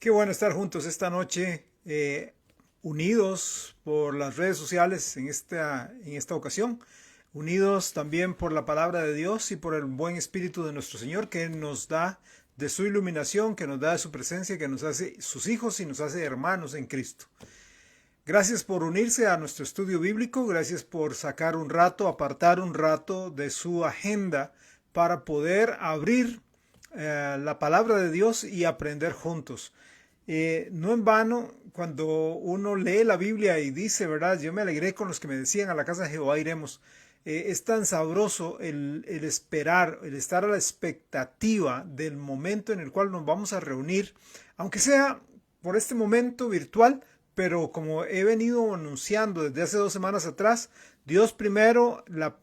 Qué bueno estar juntos esta noche, unidos por las redes sociales en esta ocasión, unidos también por la palabra de Dios y por el buen espíritu de nuestro Señor que nos da de su iluminación, que nos da de su presencia, que nos hace sus hijos y nos hace hermanos en Cristo. Gracias por unirse a nuestro estudio bíblico, gracias por sacar un rato, apartar un rato de su agenda para poder abrir la palabra de Dios y aprender juntos. No en vano, cuando uno lee la Biblia y dice, ¿verdad? Yo me alegré con los que me decían, a la casa de Jehová iremos. Es tan sabroso el esperar, el estar a la expectativa del momento en el cual nos vamos a reunir, aunque sea por este momento virtual, pero como he venido anunciando desde hace 2 semanas atrás, Dios primero, el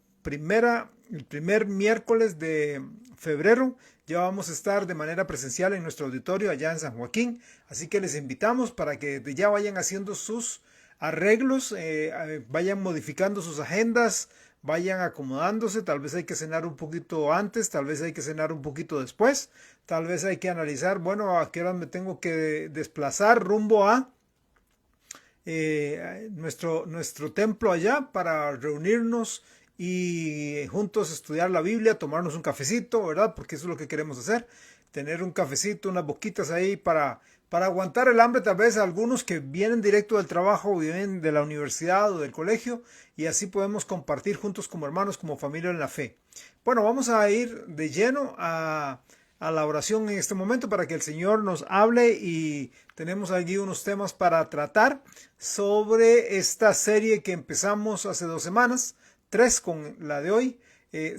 primer miércoles de febrero, ya vamos a estar de manera presencial en nuestro auditorio allá en San Joaquín, así que les invitamos para que ya vayan haciendo sus arreglos, vayan modificando sus agendas, vayan acomodándose. Tal vez hay que cenar un poquito antes, tal vez hay que cenar un poquito después, tal vez hay que analizar, bueno, a qué hora me tengo que desplazar rumbo a nuestro templo allá para reunirnos y juntos estudiar la Biblia, tomarnos un cafecito, ¿verdad? Porque eso es lo que queremos hacer, tener un cafecito, unas boquitas ahí para aguantar el hambre, tal vez algunos que vienen directo del trabajo o vienen de la universidad o del colegio, y así podemos compartir juntos como hermanos, como familia en la fe. Bueno, vamos a ir de lleno a la oración en este momento para que el Señor nos hable, y tenemos allí unos temas para tratar sobre esta serie que empezamos hace 2 semanas, 3 con la de hoy.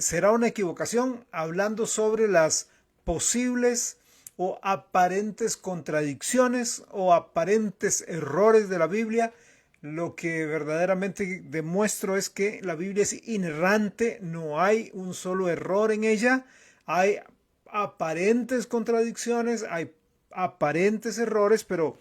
Será una equivocación, hablando sobre las posibles o aparentes contradicciones o aparentes errores de la Biblia. Lo que verdaderamente demuestro es que la Biblia es inerrante, no hay un solo error en ella, hay aparentes contradicciones, hay aparentes errores, pero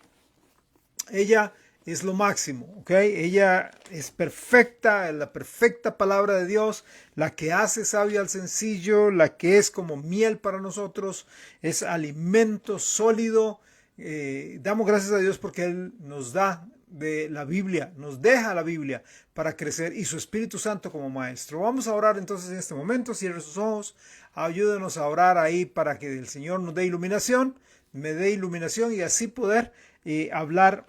ella es lo máximo, ¿ok? Ella es perfecta, la perfecta palabra de Dios, la que hace sabio al sencillo, la que es como miel para nosotros, es alimento sólido. Damos gracias a Dios porque Él nos da de la Biblia, nos deja la Biblia para crecer, y su Espíritu Santo como maestro. Vamos a orar entonces en este momento. Cierre sus ojos, ayúdenos a orar ahí para que el Señor nos dé iluminación, me dé iluminación, y así poder hablar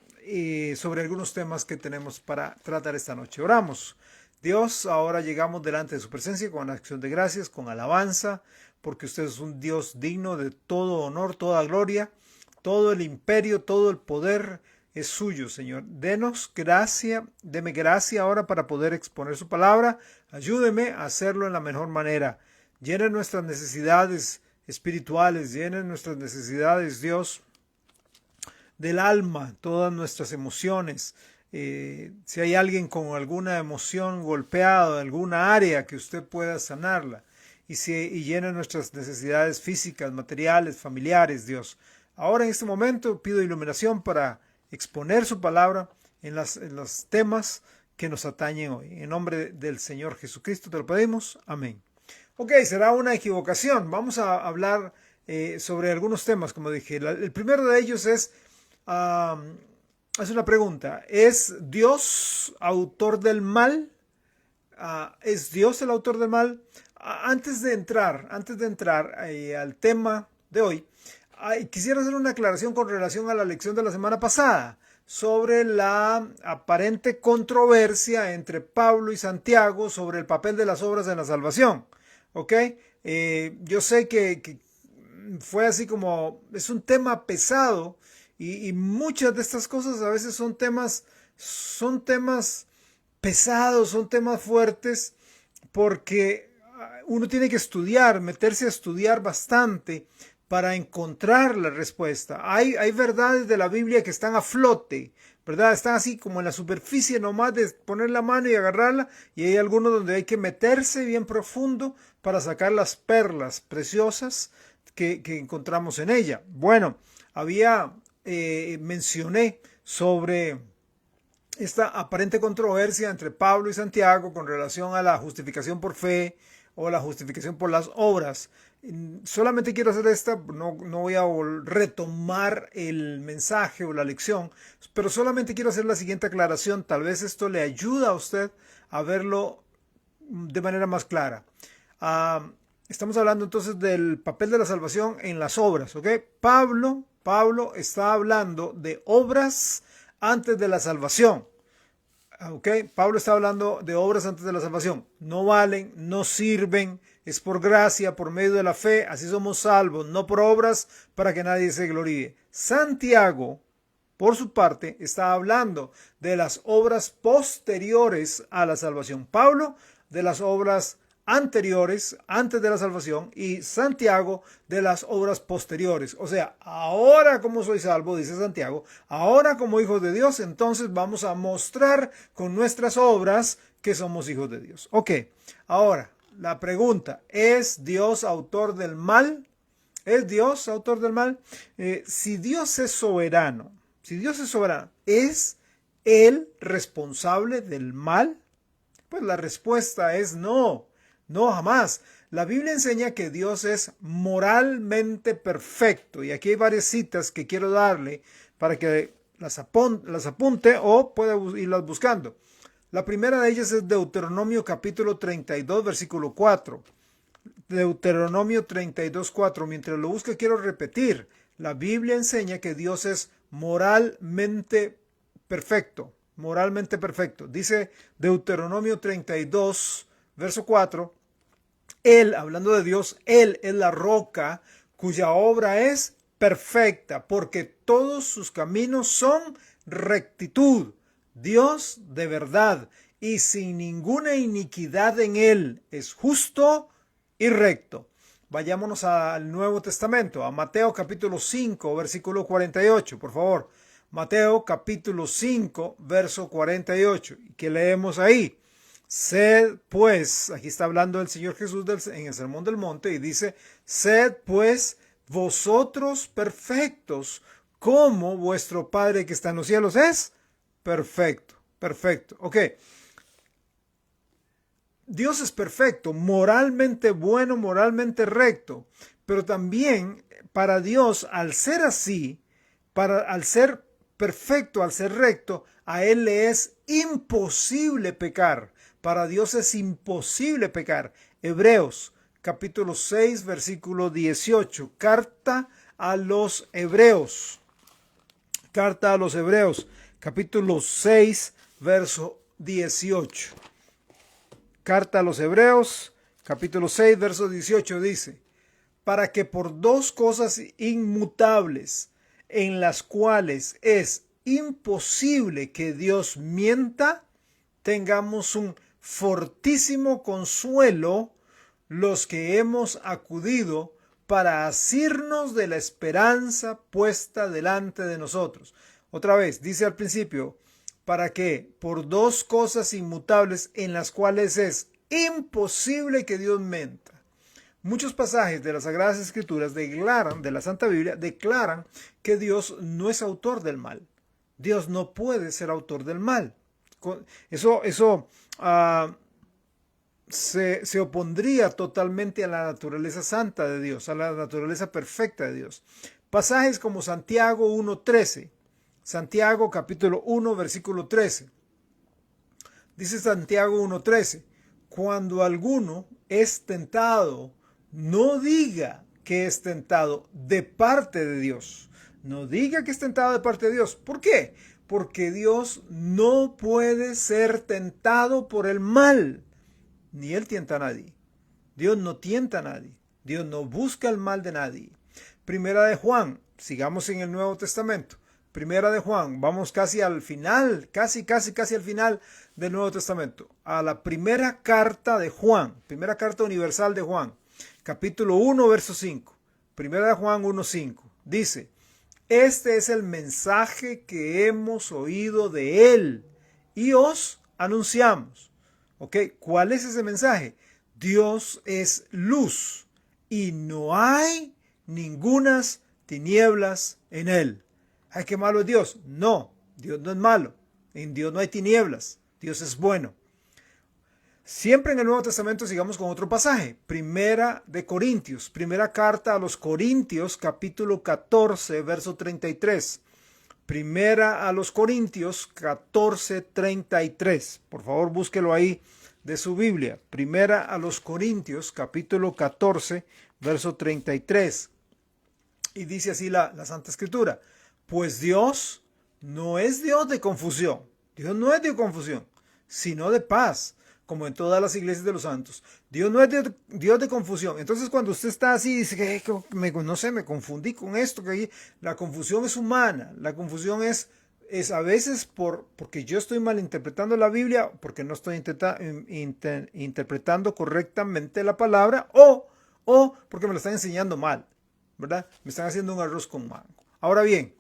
sobre algunos temas que tenemos para tratar esta noche. Oramos. Dios, ahora llegamos delante de su presencia con acción de gracias, con alabanza, porque usted es un Dios digno de todo honor, toda gloria, todo el imperio, todo el poder es suyo, Señor. Denos gracia, deme gracia ahora para poder exponer su palabra. Ayúdeme a hacerlo en la mejor manera. Llene nuestras necesidades espirituales, llene nuestras necesidades, Dios, del alma, todas nuestras emociones. Si hay alguien con alguna emoción golpeada, alguna área, que usted pueda sanarla, y llene nuestras necesidades físicas, materiales, familiares, Dios. Ahora en este momento pido iluminación para exponer su palabra en los temas que nos atañen hoy. En nombre del Señor Jesucristo te lo pedimos. Amén. Ok, será una equivocación. Vamos a hablar sobre algunos temas, como dije. El primero de ellos es una pregunta. ¿Es Dios autor del mal? ¿Es Dios el autor del mal? Antes de entrar al tema de hoy, quisiera hacer una aclaración con relación a la lección de la semana pasada sobre la aparente controversia entre Pablo y Santiago sobre el papel de las obras en la salvación. ¿Ok? Yo sé que fue así como, es un tema pesado, y muchas de estas cosas a veces son temas pesados, son temas fuertes, porque uno tiene que estudiar, meterse a estudiar bastante para encontrar la respuesta. Hay verdades de la Biblia que están a flote, ¿verdad? Están así como en la superficie nomás de poner la mano y agarrarla, y hay algunos donde hay que meterse bien profundo para sacar las perlas preciosas que encontramos en ella. Bueno, mencioné sobre esta aparente controversia entre Pablo y Santiago con relación a la justificación por fe o la justificación por las obras. Solamente quiero hacer esta, no voy a retomar el mensaje o la lección, pero solamente quiero hacer la siguiente aclaración. Tal vez esto le ayuda a usted a verlo de manera más clara. Estamos hablando entonces del papel de la salvación en las obras, ¿ok? Pablo está hablando de obras antes de la salvación. Ok, Pablo está hablando de obras antes de la salvación. No valen, no sirven, es por gracia, por medio de la fe, así somos salvos, no por obras para que nadie se gloríe. Santiago, por su parte, está hablando de las obras posteriores a la salvación. Pablo, de las obras anteriores, antes de la salvación, y Santiago de las obras posteriores. O sea, ahora como soy salvo, dice Santiago, ahora como hijos de Dios, entonces vamos a mostrar con nuestras obras que somos hijos de Dios. Ok, ahora la pregunta, ¿es Dios autor del mal? ¿Es Dios autor del mal? Si Dios es soberano, ¿es Él responsable del mal? Pues la respuesta es no. No, jamás. La Biblia enseña que Dios es moralmente perfecto. Y aquí hay varias citas que quiero darle para que las apunte o pueda irlas buscando. La primera de ellas es Deuteronomio capítulo 32, versículo 4. Deuteronomio 32, 4. Mientras lo busque, quiero repetir. La Biblia enseña que Dios es moralmente perfecto. Moralmente perfecto. Dice Deuteronomio 32, verso 4. Él, hablando de Dios, Él es la roca cuya obra es perfecta, porque todos sus caminos son rectitud. Dios de verdad y sin ninguna iniquidad en Él es justo y recto. Vayámonos al Nuevo Testamento, a Mateo capítulo 5, versículo 48, por favor. Mateo capítulo 5, verso 48. ¿Qué leemos ahí? Sed pues, aquí está hablando el Señor Jesús en el Sermón del Monte y dice, sed pues vosotros perfectos, como vuestro Padre que está en los cielos es perfecto. Perfecto. Ok. Dios es perfecto, moralmente bueno, moralmente recto, pero también para Dios, al ser así, al ser perfecto, al ser recto, a Él le es imposible pecar. Para Dios es imposible pecar. Hebreos capítulo 6, versículo 18. Carta a los Hebreos. Carta a los Hebreos, capítulo 6, verso 18. Carta a los Hebreos, capítulo 6, verso 18 dice, para que por dos cosas inmutables, en las cuales es imposible que Dios mienta, tengamos un fortísimo consuelo los que hemos acudido para asirnos de la esperanza puesta delante de nosotros. Otra vez, dice al principio, para que por dos cosas inmutables en las cuales es imposible que Dios mienta. Muchos pasajes de las Sagradas Escrituras de la Santa Biblia, declaran que Dios no es autor del mal. Dios no puede ser autor del mal. Eso se opondría totalmente a la naturaleza santa de Dios, a la naturaleza perfecta de Dios. Pasajes como Santiago 1:13, Santiago capítulo 1, versículo 13. Dice Santiago 1:13, cuando alguno es tentado, no diga que es tentado de parte de Dios. No diga que es tentado de parte de Dios. ¿Por qué? Porque Dios no puede ser tentado por el mal. Ni Él tienta a nadie. Dios no tienta a nadie. Dios no busca el mal de nadie. Primera de Juan, sigamos en el Nuevo Testamento. Primera de Juan, vamos casi al final, casi al final del Nuevo Testamento. A la primera carta de Juan, primera carta universal de Juan, capítulo 1, verso 5. Primera de Juan 1:5. Dice, este es el mensaje que hemos oído de Él y os anunciamos. ¿Ok? ¿Cuál es ese mensaje? Dios es luz y no hay ningunas tinieblas en Él. Ay, qué malo es Dios. No, Dios no es malo. En Dios no hay tinieblas. Dios es bueno. Siempre en el Nuevo Testamento sigamos con otro pasaje, Primera de Corintios, primera carta a los Corintios, capítulo 14, verso 33. Primera a los Corintios 14:33. Por favor, búsquelo ahí de su Biblia. Primera a los Corintios capítulo 14, verso 33. Y dice así la Santa Escritura. Pues Dios no es Dios de confusión. Dios no es de confusión, sino de paz, como en todas las iglesias de los santos. Dios no es Dios de confusión. Entonces cuando usted está así, dice que no sé, me confundí con esto, que la confusión es humana. La confusión es a veces porque yo estoy malinterpretando la Biblia, porque no estoy interpretando correctamente la palabra, o porque me lo están enseñando mal, ¿verdad? Me están haciendo un arroz con mango. Ahora bien,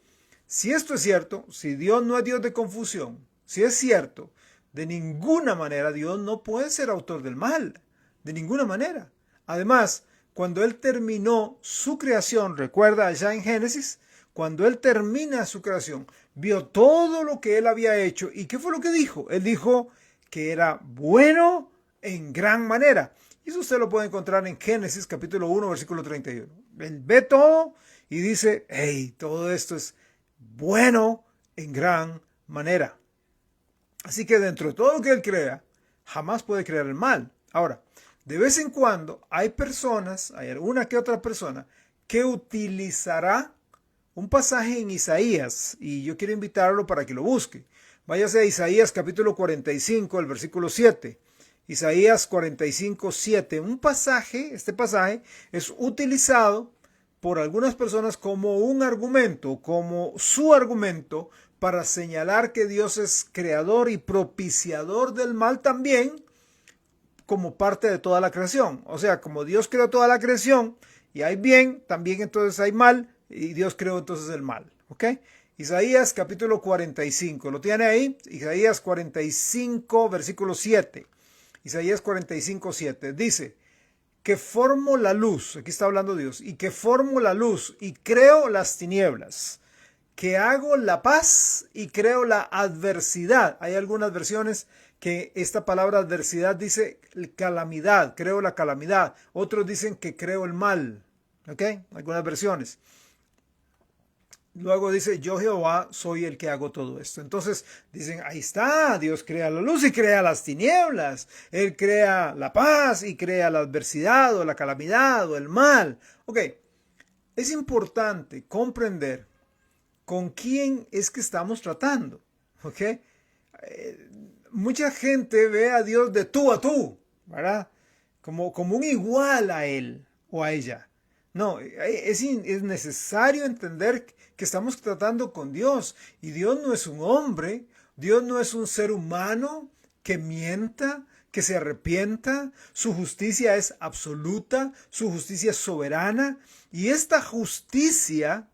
si esto es cierto, si Dios no es Dios de confusión, si es cierto, de ninguna manera Dios no puede ser autor del mal, de ninguna manera. Además, cuando Él terminó su creación, recuerda allá en Génesis, cuando Él termina su creación, vio todo lo que Él había hecho. ¿Y qué fue lo que dijo? Él dijo que era bueno en gran manera. Y eso usted lo puede encontrar en Génesis capítulo 1, versículo 31. Él ve todo y dice, hey, todo esto es bueno en gran manera. Así que dentro de todo lo que Él crea, jamás puede crear el mal. Ahora, de vez en cuando hay personas, hay alguna que otra persona, que utilizará un pasaje en Isaías, y yo quiero invitarlo para que lo busque. Váyase a Isaías capítulo 45, el versículo 7. Isaías 45, 7. Este pasaje es utilizado por algunas personas como un argumento, como su argumento para señalar que Dios es creador y propiciador del mal también como parte de toda la creación. O sea, como Dios creó toda la creación y hay bien, también entonces hay mal y Dios creó entonces el mal. ¿Ok? Isaías capítulo 45, ¿lo tiene ahí? Isaías 45, versículo 7. Isaías 45, 7. Dice, que formo la luz, aquí está hablando Dios, y que formo la luz y creo las tinieblas, que hago la paz y creo la adversidad. Hay algunas versiones que esta palabra adversidad dice calamidad, creo la calamidad. Otros dicen que creo el mal. ¿Ok? Algunas versiones. Luego dice, yo Jehová soy el que hago todo esto. Entonces dicen, ahí está, Dios crea la luz y crea las tinieblas. Él crea la paz y crea la adversidad o la calamidad o el mal. Ok, es importante comprender con quién es que estamos tratando. Ok, mucha gente ve a Dios de tú a tú, ¿verdad? Como un igual a él o a ella. No, es necesario entender que estamos tratando con Dios. Y Dios no es un hombre, Dios no es un ser humano que mienta, que se arrepienta. Su justicia es absoluta, su justicia es soberana. Y esta justicia,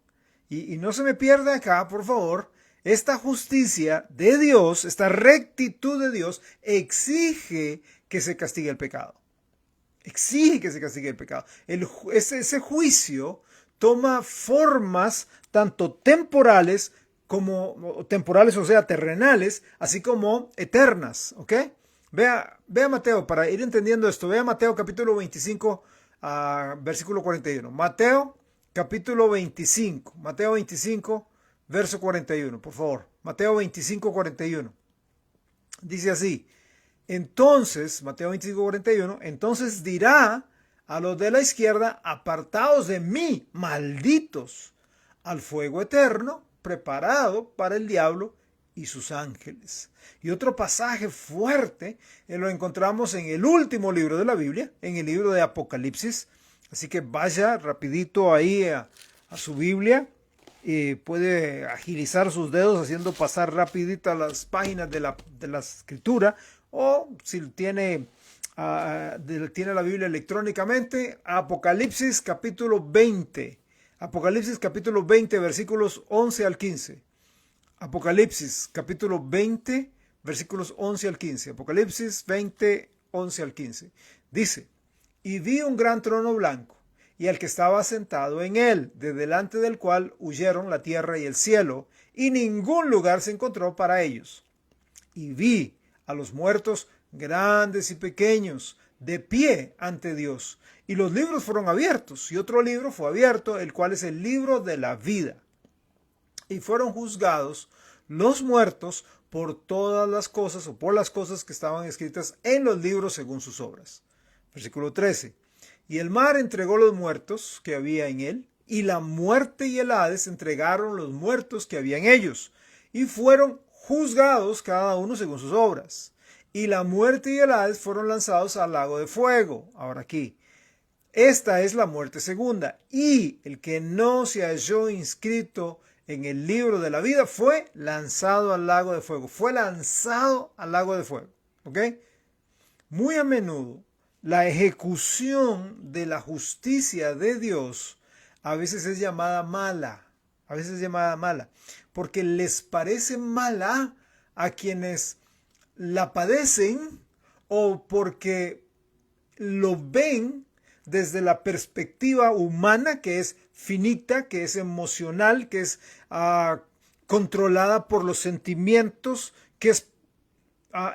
y no se me pierda acá, por favor, esta justicia de Dios, esta rectitud de Dios, exige que se castigue el pecado. Exige que se castigue el pecado. Ese juicio toma formas tanto temporales o sea, terrenales, así como eternas. ¿Ok? Vea Mateo, para ir entendiendo esto, vea Mateo capítulo 25, versículo 41. Mateo capítulo 25, verso 41, por favor. Mateo 25, 41. Dice así. Entonces, Mateo 25, 41, entonces dirá a los de la izquierda, apartaos de mí, malditos, al fuego eterno, preparado para el diablo y sus ángeles. Y otro pasaje fuerte, lo encontramos en el último libro de la Biblia, en el libro de Apocalipsis. Así que vaya rapidito ahí a su Biblia. Puede agilizar sus dedos haciendo pasar rapidito las páginas de la escritura, o si tiene la Biblia electrónicamente, Apocalipsis capítulo 20, versículos 11 al 15. Apocalipsis capítulo 20, versículos 11 al 15. Apocalipsis 20, 11 al 15. Dice, y vi un gran trono blanco, y al que estaba sentado en él, de delante del cual huyeron la tierra y el cielo, y ningún lugar se encontró para ellos. Y vi a los muertos grandes y pequeños, de pie ante Dios. Y los libros fueron abiertos, y otro libro fue abierto, el cual es el libro de la vida. Y fueron juzgados los muertos por todas las cosas o por las cosas que estaban escritas en los libros según sus obras. Versículo 13. Y el mar entregó los muertos que había en él, y la muerte y el Hades entregaron los muertos que había en ellos, y fueron juzgados cada uno según sus obras. Y la muerte y el Hades fueron lanzados al lago de fuego. Ahora aquí, esta es la muerte segunda, y el que no se halló inscrito en el libro de la vida fue lanzado al lago de fuego. Fue lanzado al lago de fuego. ¿Ok? Muy a menudo, la ejecución de la justicia de Dios a veces es llamada mala. A veces es llamada mala. Porque les parece mala a quienes la padecen o porque lo ven desde la perspectiva humana, que es finita, que es emocional, que es controlada por los sentimientos, que es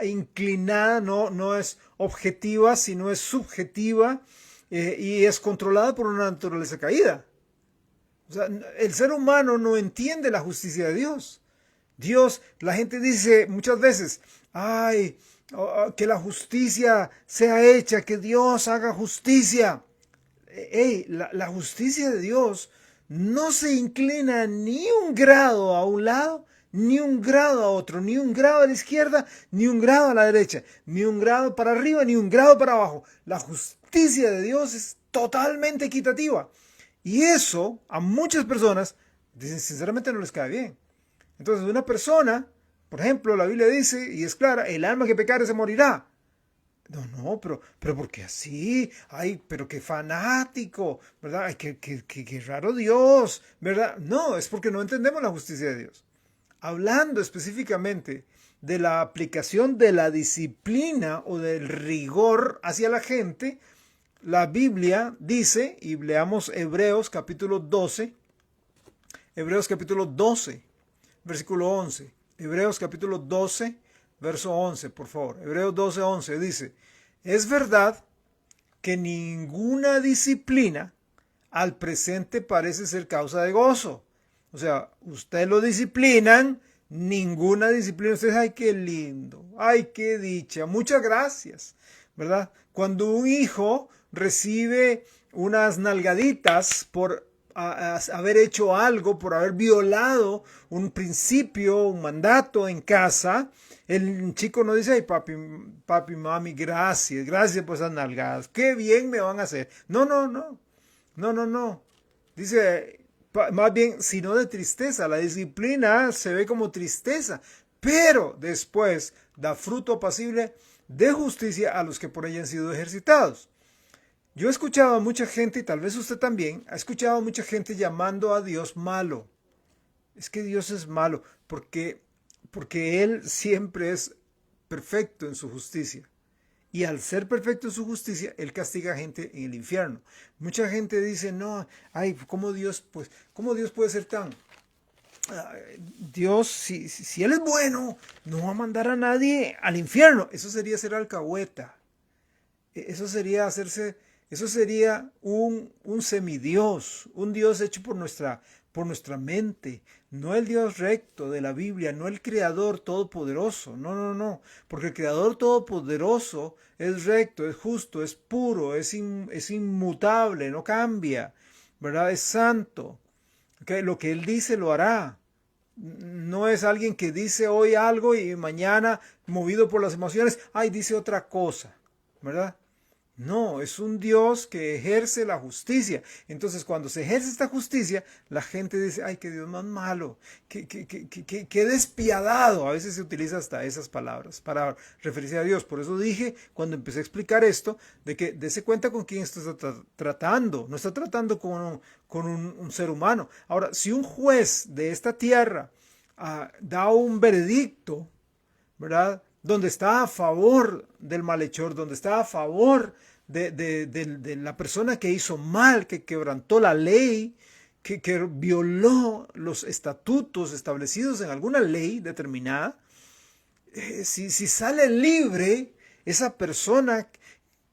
inclinada, no es objetiva, sino es subjetiva, y es controlada por una naturaleza caída. O sea, el ser humano no entiende la justicia de Dios. Dios, la gente dice muchas veces, ay, que la justicia sea hecha, que Dios haga justicia. La justicia de Dios no se inclina ni un grado a un lado, ni un grado a otro, ni un grado a la izquierda, ni un grado a la derecha, ni un grado para arriba, ni un grado para abajo. La justicia de Dios es totalmente equitativa. Y eso a muchas personas, sinceramente, no les cae bien. Entonces, una persona, por ejemplo, la Biblia dice, y es clara, el alma que pecare se morirá. No, pero ¿por qué así? Ay, pero qué fanático, ¿verdad? Ay, qué raro Dios, ¿verdad? No, es porque no entendemos la justicia de Dios. Hablando específicamente de la aplicación de la disciplina o del rigor hacia la gente, la Biblia dice, y leamos Hebreos capítulo 12, versículo 11. Hebreos capítulo 12, verso 11, por favor. Hebreos 12, 11 dice, es verdad que ninguna disciplina al presente parece ser causa de gozo. O sea, usted lo disciplinan, ninguna disciplina. Usted dice, ay, qué lindo, ay, qué dicha, muchas gracias, ¿verdad? Cuando un hijo recibe unas nalgaditas por haber hecho algo, por haber violado un principio, un mandato en casa, el chico no dice, ay, papi, mami, gracias por esas nalgadas, qué bien me van a hacer. No. Dice, más bien, sino de tristeza. La disciplina se ve como tristeza, pero después da fruto apacible de justicia a los que por ella han sido ejercitados. Yo he escuchado a mucha gente, y tal vez usted también, ha escuchado a mucha gente llamando a Dios malo. Es que Dios es malo, porque Él siempre es perfecto en su justicia. Y al ser perfecto en su justicia, Él castiga a gente en el infierno. Mucha gente dice, no, ay, ¿cómo Dios puede ser tan... Dios, si Él es bueno, no va a mandar a nadie al infierno. Eso sería ser alcahueta. Eso sería un semidios, un Dios hecho por nuestra mente, no el Dios recto de la Biblia, no el Creador todopoderoso, no, porque el Creador todopoderoso es recto, es justo, es puro, es inmutable, no cambia, ¿verdad? Es santo, ¿okay? Lo que Él dice lo hará. No es alguien que dice hoy algo y mañana, movido por las emociones, dice otra cosa, ¿verdad? No, es un Dios que ejerce la justicia. Entonces, cuando se ejerce esta justicia, la gente dice, ay, qué Dios más malo, qué despiadado. A veces se utiliza hasta esas palabras para referirse a Dios. Por eso dije, cuando empecé a explicar esto, de que dése cuenta con quién está tratando. No está tratando con un ser humano. Ahora, si un juez de esta tierra da un veredicto, ¿verdad?, donde está a favor del malhechor, donde está a favor de la persona que hizo mal, que quebrantó la ley, que violó los estatutos establecidos en alguna ley determinada, si sale libre esa persona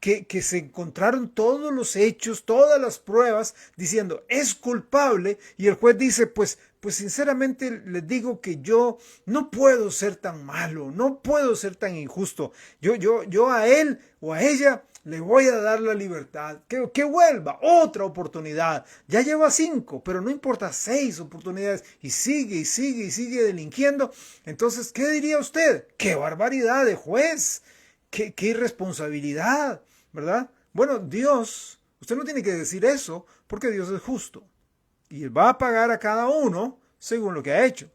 que se encontraron todos los hechos, todas las pruebas, diciendo es culpable, y el juez dice, pues sinceramente les digo que yo no puedo ser tan malo, no puedo ser tan injusto. Yo a él o a ella le voy a dar la libertad, que vuelva, otra oportunidad. Ya lleva 5, pero no importa, 6 oportunidades, y sigue y sigue y sigue delinquiendo. Entonces, ¿qué diría usted? ¡Qué barbaridad de juez! ¡Qué irresponsabilidad! ¿Verdad? Bueno, Dios, usted no tiene que decir eso, porque Dios es justo. Y Él va a pagar a cada uno según lo que ha hecho.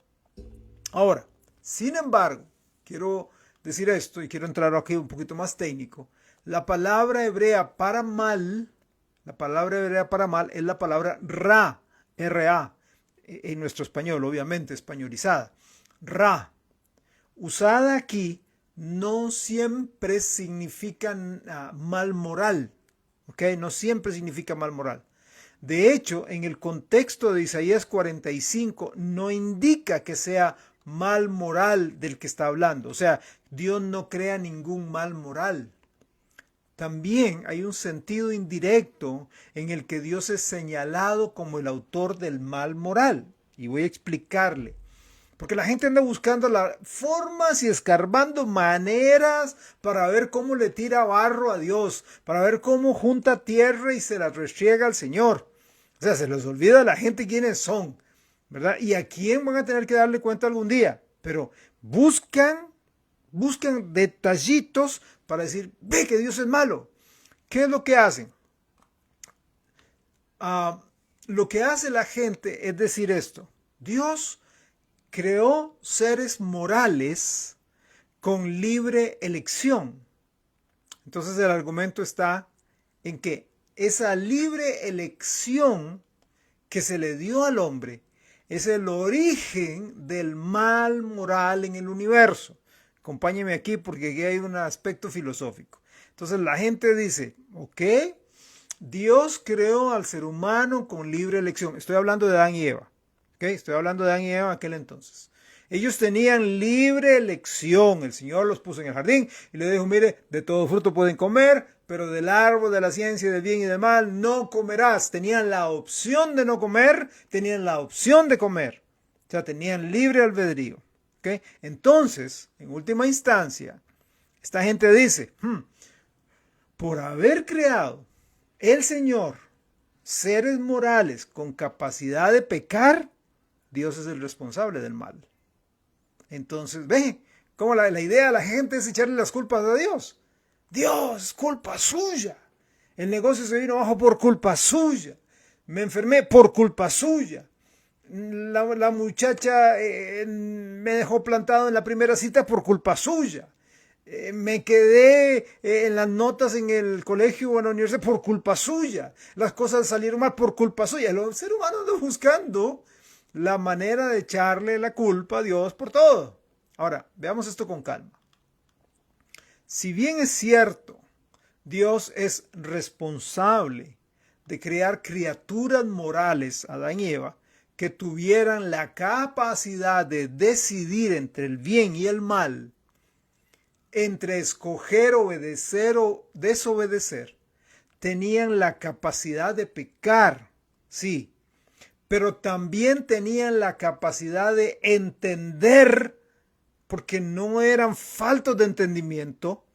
Ahora, sin embargo, quiero decir esto y quiero entrar aquí un poquito más técnico. La palabra hebrea para mal es la palabra ra, R-A, en nuestro español, obviamente, españolizada. Ra, usada aquí, no siempre significa mal moral, ¿ok? No siempre significa mal moral. De hecho, en el contexto de Isaías 45 no indica que sea mal moral del que está hablando. O sea, Dios no crea ningún mal moral. También hay un sentido indirecto en el que Dios es señalado como el autor del mal moral. Y voy a explicarle. Porque la gente anda buscando las formas y escarbando maneras para ver cómo le tira barro a Dios, para ver cómo junta tierra y se la restriega al Señor. O sea, se les olvida a la gente quiénes son, ¿verdad? Y a quién van a tener que darle cuenta algún día. Pero buscan detallitos para decir, ve que Dios es malo. ¿Qué es lo que hacen? Lo que hace la gente es decir esto: Dios creó seres morales con libre elección. Entonces el argumento está en que esa libre elección que se le dio al hombre es el origen del mal moral en el universo. Acompáñeme aquí porque aquí hay un aspecto filosófico. Entonces la gente dice, ok, Dios creó al ser humano con libre elección. Estoy hablando de Adán y Eva. Estoy hablando de Adán y Eva en aquel entonces. Ellos tenían libre elección. El Señor los puso en el jardín y les dijo, mire, de todo fruto pueden comer, pero del árbol de la ciencia del bien y del mal no comerás. Tenían la opción de no comer, tenían la opción de comer. O sea, tenían libre albedrío. Entonces, en última instancia, esta gente dice, por haber creado el Señor seres morales con capacidad de pecar, Dios es el responsable del mal. Entonces, ve, como la idea de la gente es echarle las culpas a Dios. Dios, es culpa suya. El negocio se vino abajo por culpa suya. Me enfermé por culpa suya. La muchacha me dejó plantado en la primera cita por culpa suya. Me quedé en las notas en el colegio o en la universidad por culpa suya. Las cosas salieron mal por culpa suya. El ser humano anda buscando la manera de echarle la culpa a Dios por todo. Ahora, veamos esto con calma. Si bien es cierto, Dios es responsable de crear criaturas morales, Adán y Eva, que tuvieran la capacidad de decidir entre el bien y el mal, entre escoger, obedecer o desobedecer, tenían la capacidad de pecar, sí, pero también tenían la capacidad de entender, porque no eran faltos de entendimiento.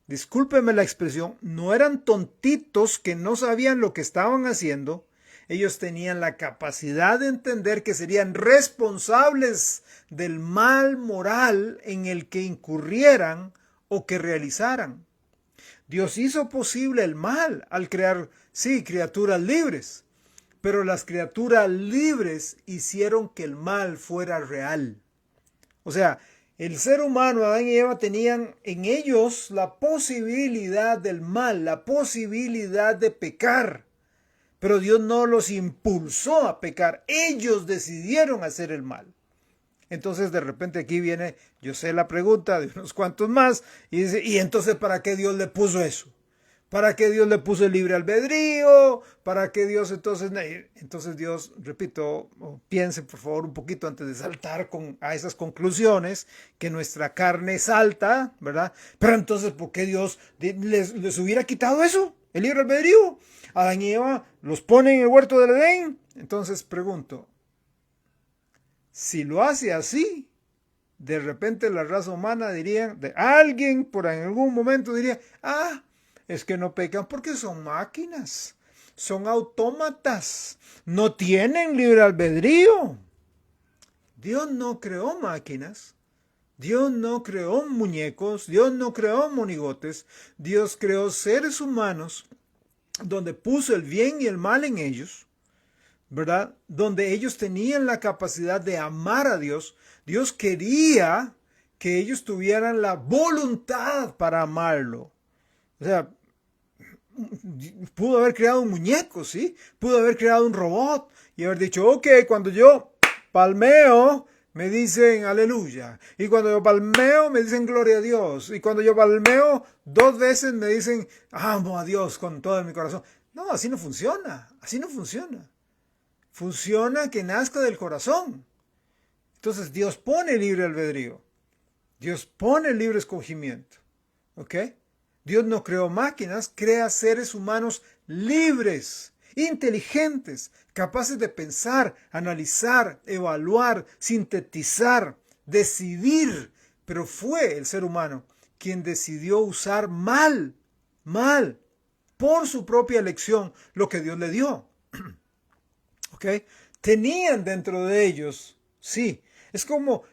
Discúlpeme la expresión, no eran tontitos que no sabían lo que estaban haciendo. Ellos tenían la capacidad de entender que serían responsables del mal moral en el que incurrieran o que realizaran. Dios hizo posible el mal al crear, sí, criaturas libres. Pero las criaturas libres hicieron que el mal fuera real. O sea, el ser humano, Adán y Eva, tenían en ellos la posibilidad del mal, la posibilidad de pecar. Pero Dios no los impulsó a pecar. Ellos decidieron hacer el mal. Entonces de repente aquí viene, yo sé la pregunta de unos cuantos más, y dice, ¿y entonces para qué Dios le puso eso? ¿Para qué Dios le puso el libre albedrío? ¿Para qué Dios entonces Dios, repito, piense por favor un poquito antes de saltar a esas conclusiones, que nuestra carne salta, ¿verdad? Pero entonces, ¿por qué Dios les hubiera quitado eso? El libre albedrío. Adán y Eva los pone en el huerto del Edén. Entonces pregunto, si lo hace así, de repente la raza humana diría, alguien por en algún momento diría, es que no pecan porque son máquinas, son autómatas, no tienen libre albedrío. Dios no creó máquinas, Dios no creó muñecos, Dios no creó monigotes, Dios creó seres humanos donde puso el bien y el mal en ellos, ¿verdad? Donde ellos tenían la capacidad de amar a Dios. Dios quería que ellos tuvieran la voluntad para amarlo. O sea, pudo haber creado un muñeco, ¿sí? Pudo haber creado un robot y haber dicho, ok, cuando yo palmeo, me dicen aleluya. Y cuando yo palmeo, me dicen gloria a Dios. Y cuando yo palmeo 2 veces, me dicen, amo a Dios con todo mi corazón. No, así no funciona. Así no funciona. Funciona que nazca del corazón. Entonces Dios pone libre albedrío. Dios pone libre escogimiento. ¿Ok? Dios no creó máquinas, crea seres humanos libres, inteligentes, capaces de pensar, analizar, evaluar, sintetizar, decidir. Pero fue el ser humano quien decidió usar mal, por su propia elección, lo que Dios le dio. ¿Ok? Tenían dentro de ellos, sí. Es como,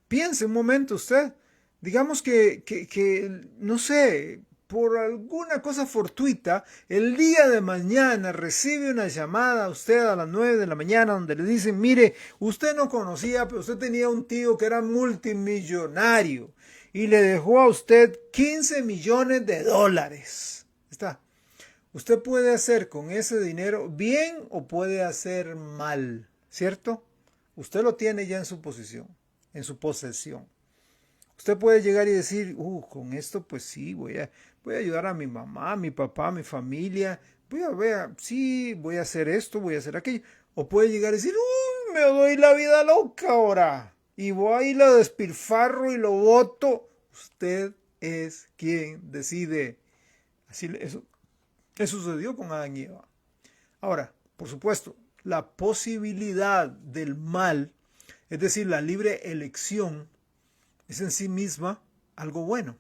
piense un momento usted. Digamos que, no sé, por alguna cosa fortuita, el día de mañana recibe una llamada a usted a las 9 de la mañana donde le dicen, mire, usted no conocía, pero usted tenía un tío que era multimillonario y le dejó a usted 15 millones de dólares. Está. Usted puede hacer con ese dinero bien o puede hacer mal, ¿cierto? Usted lo tiene ya en su posesión. Usted puede llegar y decir, con esto pues sí, voy a ayudar a mi mamá, a mi papá, a mi familia, voy a hacer esto, voy a hacer aquello. O puede llegar y decir, me doy la vida loca ahora, y voy y lo despilfarro y lo boto. Usted es quien decide. Eso sucedió con Adán y Eva. Ahora, por supuesto, la posibilidad del mal, es decir, la libre elección, es en sí misma algo bueno,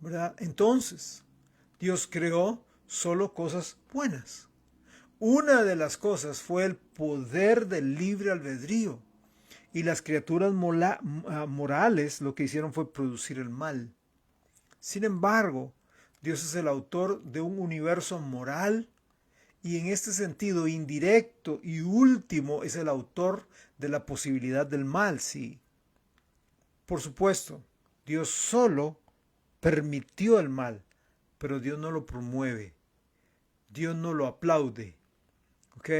¿verdad? Entonces, Dios creó solo cosas buenas. Una de las cosas fue el poder del libre albedrío. Y las criaturas morales lo que hicieron fue producir el mal. Sin embargo, Dios es el autor de un universo moral y en este sentido indirecto y último es el autor de la posibilidad del mal, sí. Por supuesto, Dios solo permitió el mal, pero Dios no lo promueve. Dios no lo aplaude. ¿Ok?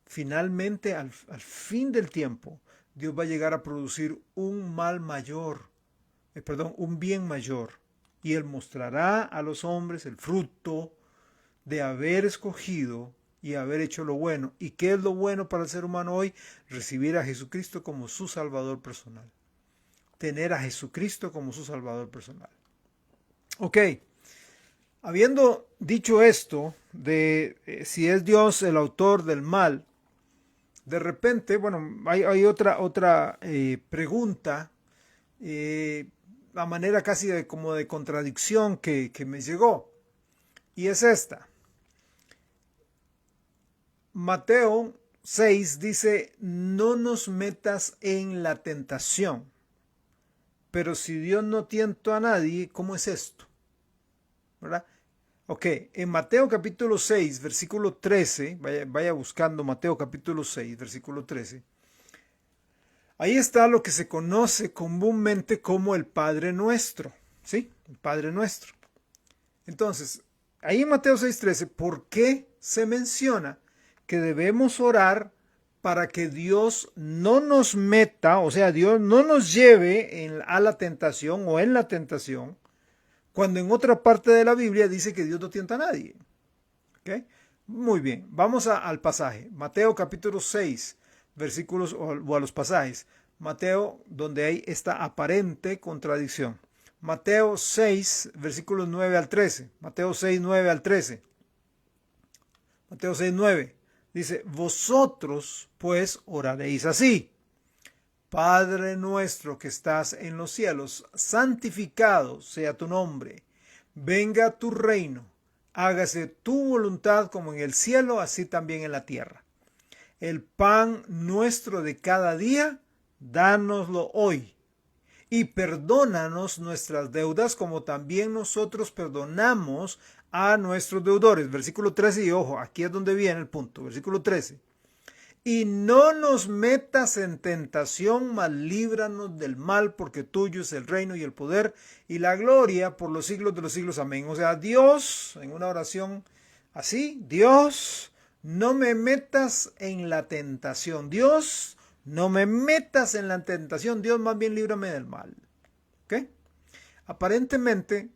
Finalmente, al fin del tiempo, Dios va a llegar a producir un bien mayor. Y Él mostrará a los hombres el fruto de haber escogido y haber hecho lo bueno. ¿Y qué es lo bueno para el ser humano hoy? Recibir a Jesucristo como su Salvador personal. Tener a Jesucristo como su Salvador personal. Ok, habiendo dicho esto de si es Dios el autor del mal, de repente, hay otra pregunta, a manera casi como de contradicción que me llegó, y es esta. Mateo 6 dice, no nos metas en la tentación. Pero si Dios no tienta a nadie, ¿cómo es esto? ¿Verdad? Ok, en Mateo capítulo 6, versículo 13, vaya buscando Mateo capítulo 6, versículo 13. Ahí está lo que se conoce comúnmente como el Padre Nuestro, ¿sí? El Padre Nuestro. Entonces, ahí en Mateo 6:13, ¿por qué se menciona que debemos orar para que Dios no nos meta, o sea, Dios no nos lleve a la tentación o en la tentación? cuando en otra parte de la Biblia dice que Dios no tienta a nadie. ¿Okay? Muy bien, vamos al pasaje. Mateo capítulo 6, versículos o a los pasajes. Mateo, donde hay esta aparente contradicción. Mateo 6, versículos 9 al 13. Mateo 6, 9 al 13. Mateo 6, 9. Dice, vosotros pues oraréis así. Padre nuestro que estás en los cielos, santificado sea tu nombre. Venga tu reino. Hágase tu voluntad como en el cielo, así también en la tierra. El pan nuestro de cada día, dánoslo hoy. Y perdónanos nuestras deudas como también nosotros perdonamos a nuestros deudores. Versículo 13 y ojo, aquí es donde viene el punto. Versículo 13. Y no nos metas en tentación, mas líbranos del mal, porque tuyo es el reino y el poder y la gloria por los siglos de los siglos. Amén. O sea, Dios, en una oración así, Dios, no me metas en la tentación. Dios, no me metas en la tentación. Dios, más bien líbrame del mal. ¿Ok? Aparentemente,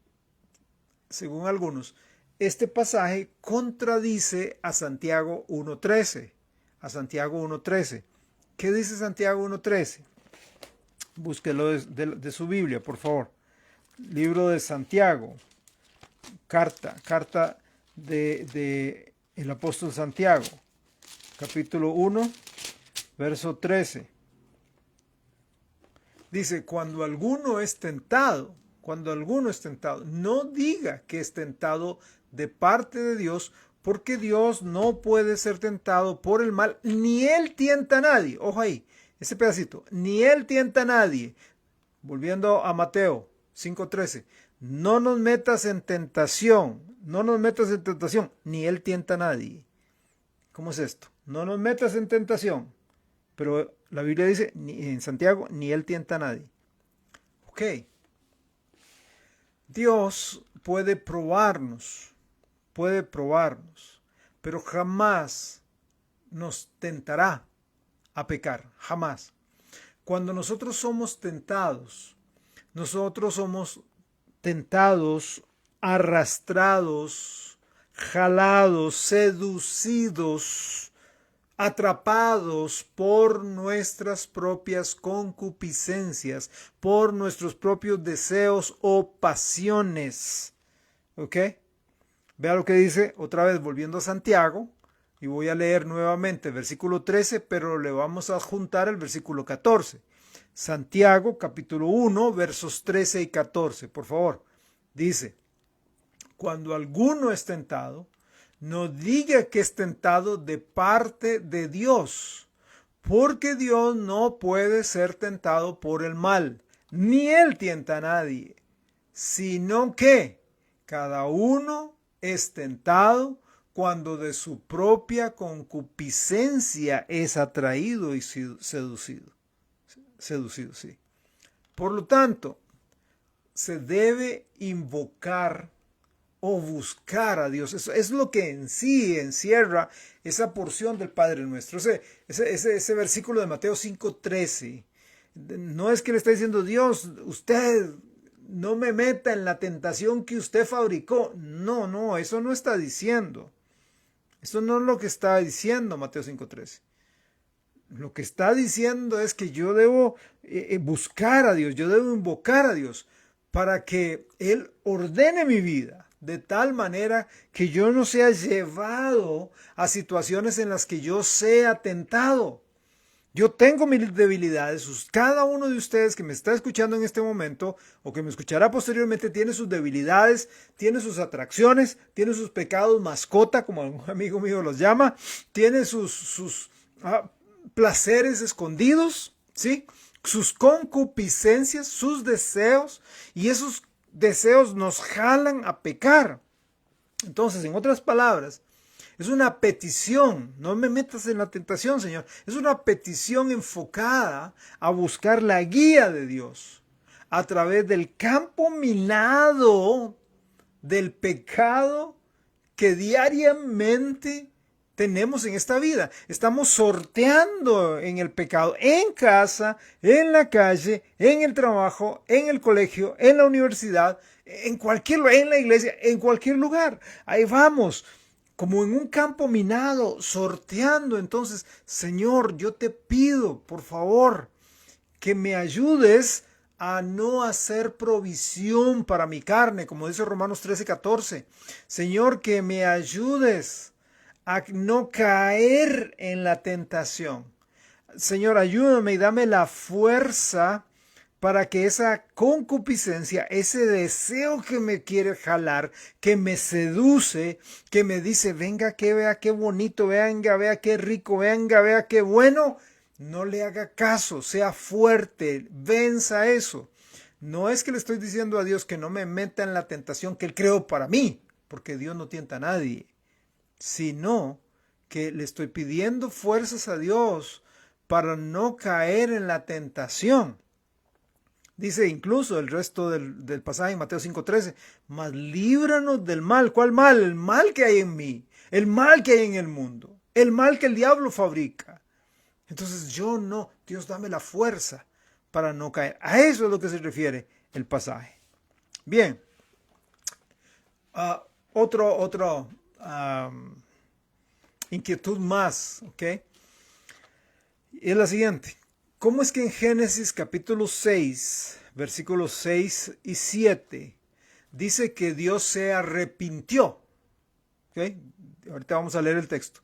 según algunos, este pasaje contradice a Santiago 1.13. A Santiago 1.13. ¿Qué dice Santiago 1.13? Búsquelo de su Biblia, por favor. Libro de Santiago. Carta de el apóstol Santiago. Capítulo 1, verso 13. Dice, cuando alguno es tentado, no diga que es tentado de parte de Dios, porque Dios no puede ser tentado por el mal, ni Él tienta a nadie. Ojo ahí, ese pedacito, ni Él tienta a nadie. Volviendo a Mateo 5.13, no nos metas en tentación, ni Él tienta a nadie. ¿Cómo es esto? No nos metas en tentación, pero la Biblia dice, en Santiago, ni Él tienta a nadie. Ok, Dios puede probarnos, pero jamás nos tentará a pecar, jamás. Cuando nosotros somos tentados, arrastrados, jalados, seducidos, atrapados por nuestras propias concupiscencias, por nuestros propios deseos o pasiones. ¿Ok? Vea lo que dice, otra vez volviendo a Santiago, y voy a leer nuevamente el versículo 13, pero le vamos a adjuntar el versículo 14. Santiago, capítulo 1, versos 13 y 14, por favor. Dice, cuando alguno es tentado, no diga que es tentado de parte de Dios, porque Dios no puede ser tentado por el mal, ni Él tienta a nadie, sino que cada uno es tentado cuando de su propia concupiscencia es atraído y seducido, sí. Por lo tanto, se debe invocar o buscar a Dios. Eso es lo que en sí encierra esa porción del Padre Nuestro. Ese versículo de Mateo 5.13. No es que le está diciendo, Dios, usted no me meta en la tentación que usted fabricó. No, eso no está diciendo. Eso no es lo que está diciendo Mateo 5.13. Lo que está diciendo es que yo debo buscar a Dios, yo debo invocar a Dios para que Él ordene mi vida de tal manera que yo no sea llevado a situaciones en las que yo sea tentado. Yo tengo mis debilidades. Cada uno de ustedes que me está escuchando en este momento o que me escuchará posteriormente tiene sus debilidades, tiene sus atracciones, tiene sus pecados mascota, como un amigo mío los llama, tiene sus placeres escondidos, ¿sí? Sus concupiscencias, sus deseos, y esos deseos nos jalan a pecar. Entonces, en otras palabras, es una petición, no me metas en la tentación, Señor. Es una petición enfocada a buscar la guía de Dios a través del campo minado del pecado que diariamente tenemos en esta vida. Estamos sorteando en el pecado, en casa, en la calle, en el trabajo, en el colegio, en la universidad, en la iglesia, en cualquier lugar. Ahí vamos, como en un campo minado, sorteando. Entonces, Señor, yo te pido, por favor, que me ayudes a no hacer provisión para mi carne, como dice Romanos 13:14. Señor, que me ayudes a no caer en la tentación. Señor, ayúdame y dame la fuerza para que esa concupiscencia, ese deseo que me quiere jalar, que me seduce, que me dice, venga, que vea qué bonito, venga, vea qué rico, venga, vea qué bueno, no le haga caso, sea fuerte, venza eso. No es que le estoy diciendo a Dios que no me meta en la tentación que Él creó para mí, porque Dios no tienta a nadie, sino que le estoy pidiendo fuerzas a Dios para no caer en la tentación. Dice incluso el resto del pasaje en Mateo 5:13, mas líbranos del mal. ¿Cuál mal? El mal que hay en mí, el mal que hay en el mundo, el mal que el diablo fabrica. Entonces Dios dame la fuerza para no caer. A eso es lo que se refiere el pasaje. Bien, otro inquietud más, ¿ok? Es la siguiente. ¿Cómo es que en Génesis capítulo 6, versículos 6 y 7, dice que Dios se arrepintió? ¿Okay? Ahorita vamos a leer el texto.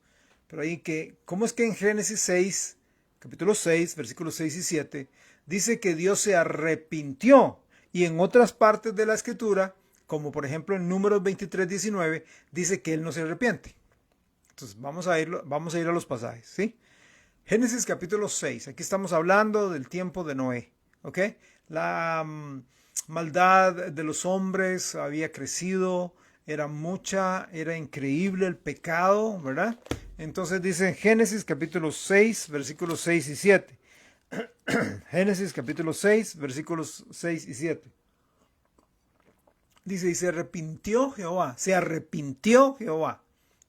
Pero ahí ¿cómo es que en Génesis 6, capítulo 6, versículos 6 y 7, dice que Dios se arrepintió? Y en otras partes de la escritura, como por ejemplo en Números 23:19, dice que Él no se arrepiente. Entonces vamos a ir a los pasajes, ¿sí? Génesis capítulo 6, aquí estamos hablando del tiempo de Noé, ¿ok? La maldad de los hombres había crecido, era mucha, era increíble el pecado, ¿verdad? Entonces dice Génesis capítulo 6, versículos 6 y 7. Génesis capítulo 6, versículos 6 y 7. Dice, y se arrepintió Jehová.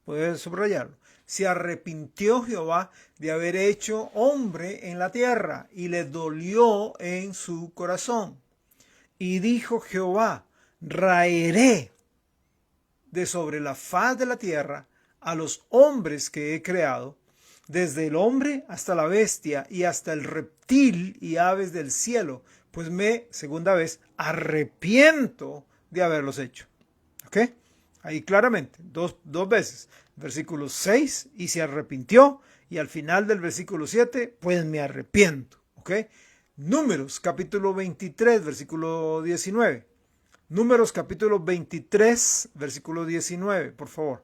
Puedes subrayarlo. Se arrepintió Jehová de haber hecho hombre en la tierra, y le dolió en su corazón. Y dijo Jehová, raeré de sobre la faz de la tierra a los hombres que he creado, desde el hombre hasta la bestia y hasta el reptil y aves del cielo, pues segunda vez, arrepiento de haberlos hecho. ¿Ok? Ahí claramente, dos veces. Versículo 6, y se arrepintió, y al final del versículo 7, pues me arrepiento. ¿Ok? Números capítulo 23, versículo 19. Números capítulo 23, versículo 19, por favor.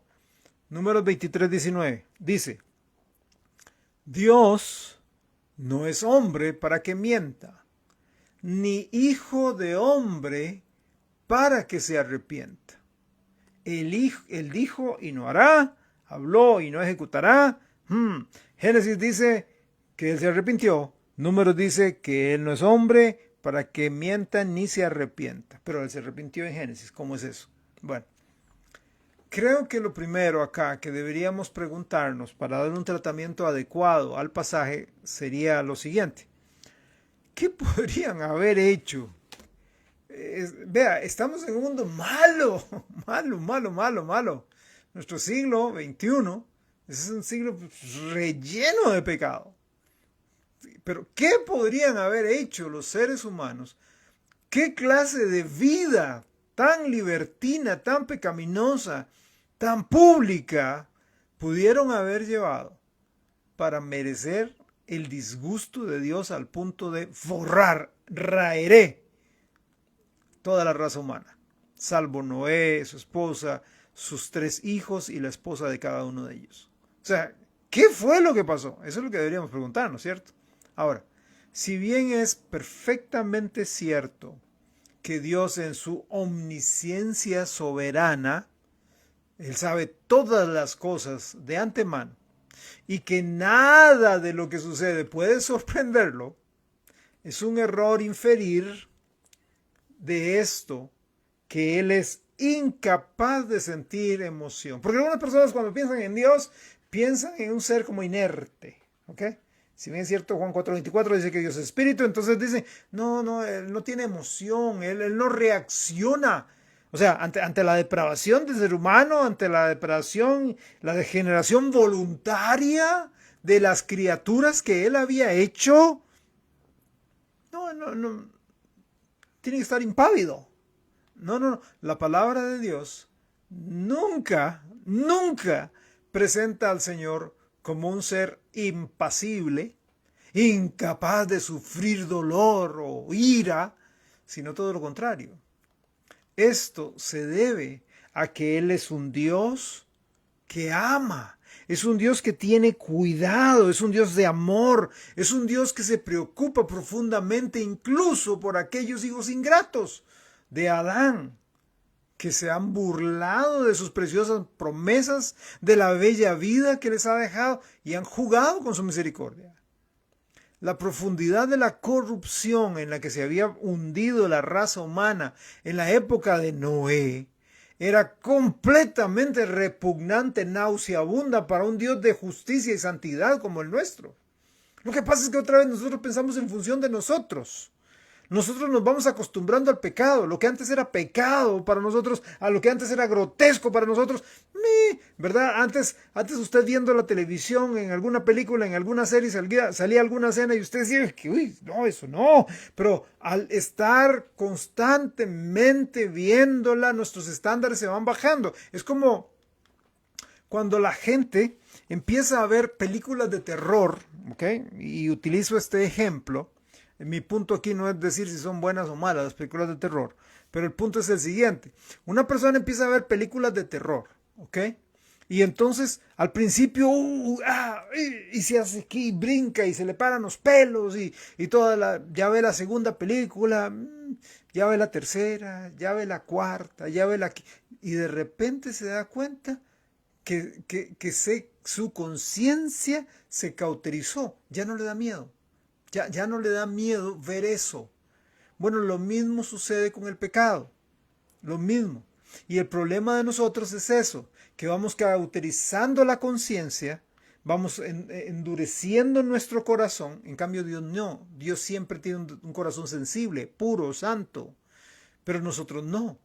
Números 23, 19. Dice, Dios no es hombre para que mienta, ni hijo de hombre para que se arrepienta. Él dijo y no hará, habló y no ejecutará. Génesis dice que él se arrepintió. Números dice que él no es hombre para que mienta ni se arrepienta. Pero él se arrepintió en Génesis. ¿Cómo es eso? Bueno, creo que lo primero acá que deberíamos preguntarnos para dar un tratamiento adecuado al pasaje sería lo siguiente. ¿Qué podrían haber hecho? Vea, estamos en un mundo malo. Nuestro siglo XXI es un siglo relleno de pecado. Pero ¿qué podrían haber hecho los seres humanos? ¿Qué clase de vida tan libertina, tan pecaminosa, tan pública pudieron haber llevado para merecer el disgusto de Dios al punto de raeré toda la raza humana, salvo Noé, su esposa, sus 3 hijos y la esposa de cada uno de ellos? O sea, ¿qué fue lo que pasó? Eso es lo que deberíamos preguntarnos, ¿cierto? Ahora, si bien es perfectamente cierto que Dios en su omnisciencia soberana, Él sabe todas las cosas de antemano y que nada de lo que sucede puede sorprenderlo, es un error inferir de esto que Él es incapaz de sentir emoción. Porque algunas personas cuando piensan en Dios, piensan en un ser como inerte, ¿ok? Si bien es cierto, Juan 4:24 dice que Dios es espíritu, entonces dicen, no, él no tiene emoción, él no reacciona. O sea, ante la depravación del ser humano, ante la depravación, la degeneración voluntaria de las criaturas que él había hecho, no, tiene que estar impávido. No, la palabra de Dios nunca presenta al Señor como un ser impasible, incapaz de sufrir dolor o ira, sino todo lo contrario. Esto se debe a que Él es un Dios que ama, es un Dios que tiene cuidado, es un Dios de amor, es un Dios que se preocupa profundamente incluso por aquellos hijos ingratos de Adán, que se han burlado de sus preciosas promesas, de la bella vida que les ha dejado y han jugado con su misericordia. La profundidad de la corrupción en la que se había hundido la raza humana en la época de Noé era completamente repugnante, nauseabunda para un Dios de justicia y santidad como el nuestro. Lo que pasa es que otra vez nosotros pensamos en función de nosotros. Nosotros nos vamos acostumbrando al pecado. Lo que antes era pecado para nosotros, a lo que antes era grotesco para nosotros, ¿verdad? Antes usted viendo la televisión, en alguna película, en alguna serie, salía alguna escena y usted decía, uy, no, eso no. Pero al estar constantemente viéndola, nuestros estándares se van bajando. Es como cuando la gente empieza a ver películas de terror, ¿ok? Y utilizo este ejemplo. Mi punto aquí no es decir si son buenas o malas las películas de terror, pero el punto es el siguiente. Una persona empieza a ver películas de terror, ¿ok? Y entonces al principio, y se hace aquí, brinca y se le paran los pelos y ya ve la segunda película, ya ve la tercera, ya ve la cuarta, ya ve y de repente se da cuenta que su conciencia se cauterizó, ya no le da miedo. Ya no le da miedo ver eso. Bueno, lo mismo sucede con el pecado. Lo mismo. Y el problema de nosotros es eso, que vamos cauterizando la conciencia, vamos endureciendo nuestro corazón. En cambio, Dios no. Dios siempre tiene un corazón sensible, puro, santo. Pero nosotros no.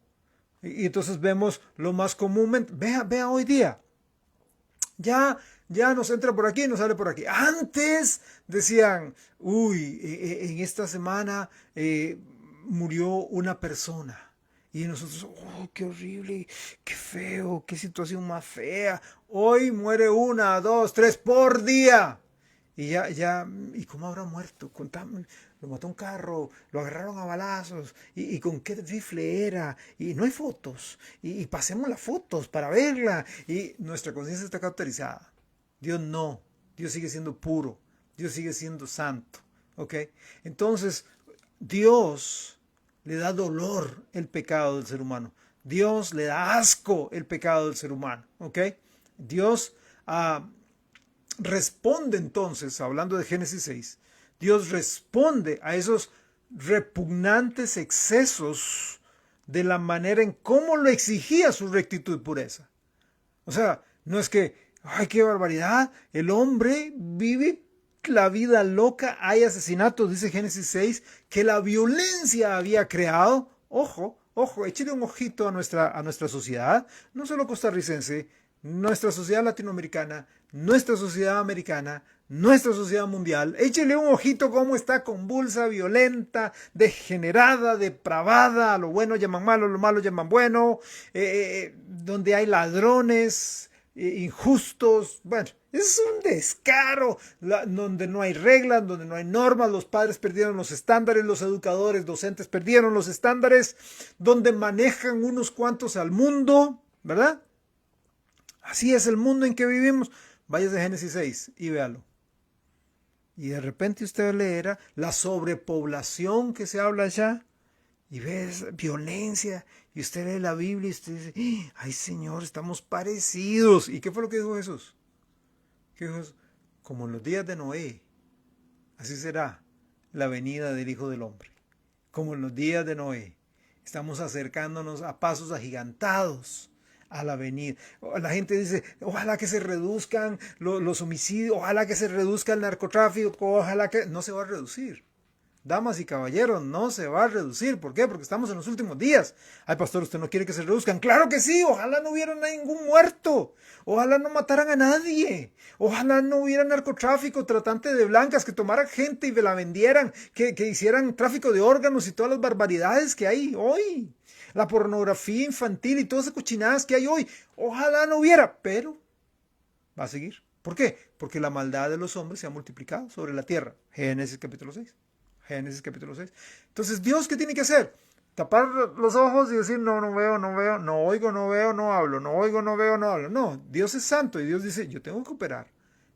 Y entonces vemos lo más comúnmente. Vea hoy día. Ya nos entra por aquí y nos sale por aquí. Antes decían, en esta semana murió una persona. Y nosotros, qué horrible, qué feo, qué situación más fea. Hoy muere 1, 2, 3 por día. ¿Y cómo habrá muerto? Contame, lo mató un carro, lo agarraron a balazos, y con qué rifle era, y no hay fotos, y pasemos las fotos para verla, y nuestra conciencia está cauterizada. Dios no, Dios sigue siendo puro, Dios sigue siendo santo, ¿ok? Entonces, Dios le da dolor el pecado del ser humano, Dios le da asco el pecado del ser humano, ¿ok? Dios responde entonces, hablando de Génesis 6, Dios responde a esos repugnantes excesos de la manera en cómo lo exigía su rectitud y pureza. O sea, no es que, ¡ay, qué barbaridad! El hombre vive la vida loca, hay asesinatos, dice Génesis 6, que la violencia había creado. Ojo, échale un ojito a nuestra sociedad, no solo costarricense, nuestra sociedad latinoamericana, nuestra sociedad americana, nuestra sociedad mundial. Échele un ojito cómo está convulsa, violenta, degenerada, depravada. A lo bueno llaman malo, a lo malo llaman bueno. Donde hay ladrones, injustos. Bueno, es un descaro. Donde no hay reglas, donde no hay normas. Los padres perdieron los estándares, los educadores, docentes perdieron los estándares. Donde manejan unos cuantos al mundo, ¿verdad? Así es el mundo en que vivimos. Váyase a Génesis 6 y véalo. Y de repente usted leerá la sobrepoblación que se habla allá. Y ve violencia. Y usted lee la Biblia y usted dice, ay Señor, estamos parecidos. ¿Y qué fue lo que dijo Jesús? ¿Qué dijo Jesús? Como en los días de Noé, así será la venida del Hijo del Hombre. Como en los días de Noé. Estamos acercándonos a pasos agigantados a la venida. La gente dice, ojalá que se reduzcan los homicidios, ojalá que se reduzca el narcotráfico, ojalá que... No se va a reducir. Damas y caballeros, no se va a reducir. ¿Por qué? Porque estamos en los últimos días. Ay, pastor, ¿usted no quiere que se reduzcan? Claro que sí, ojalá no hubiera ningún muerto. Ojalá no mataran a nadie. Ojalá no hubiera narcotráfico, tratante de blancas, que tomaran gente y la vendieran, que hicieran tráfico de órganos y todas las barbaridades que hay hoy. La pornografía infantil y todas esas cochinadas que hay hoy. Ojalá no hubiera, pero va a seguir. ¿Por qué? Porque la maldad de los hombres se ha multiplicado sobre la tierra. Génesis capítulo 6. Génesis capítulo 6. Entonces, ¿Dios qué tiene que hacer? Tapar los ojos y decir, no, no veo, no veo, no oigo, no veo, no hablo, no oigo, no veo, no hablo. No, Dios es santo y Dios dice, yo tengo que operar.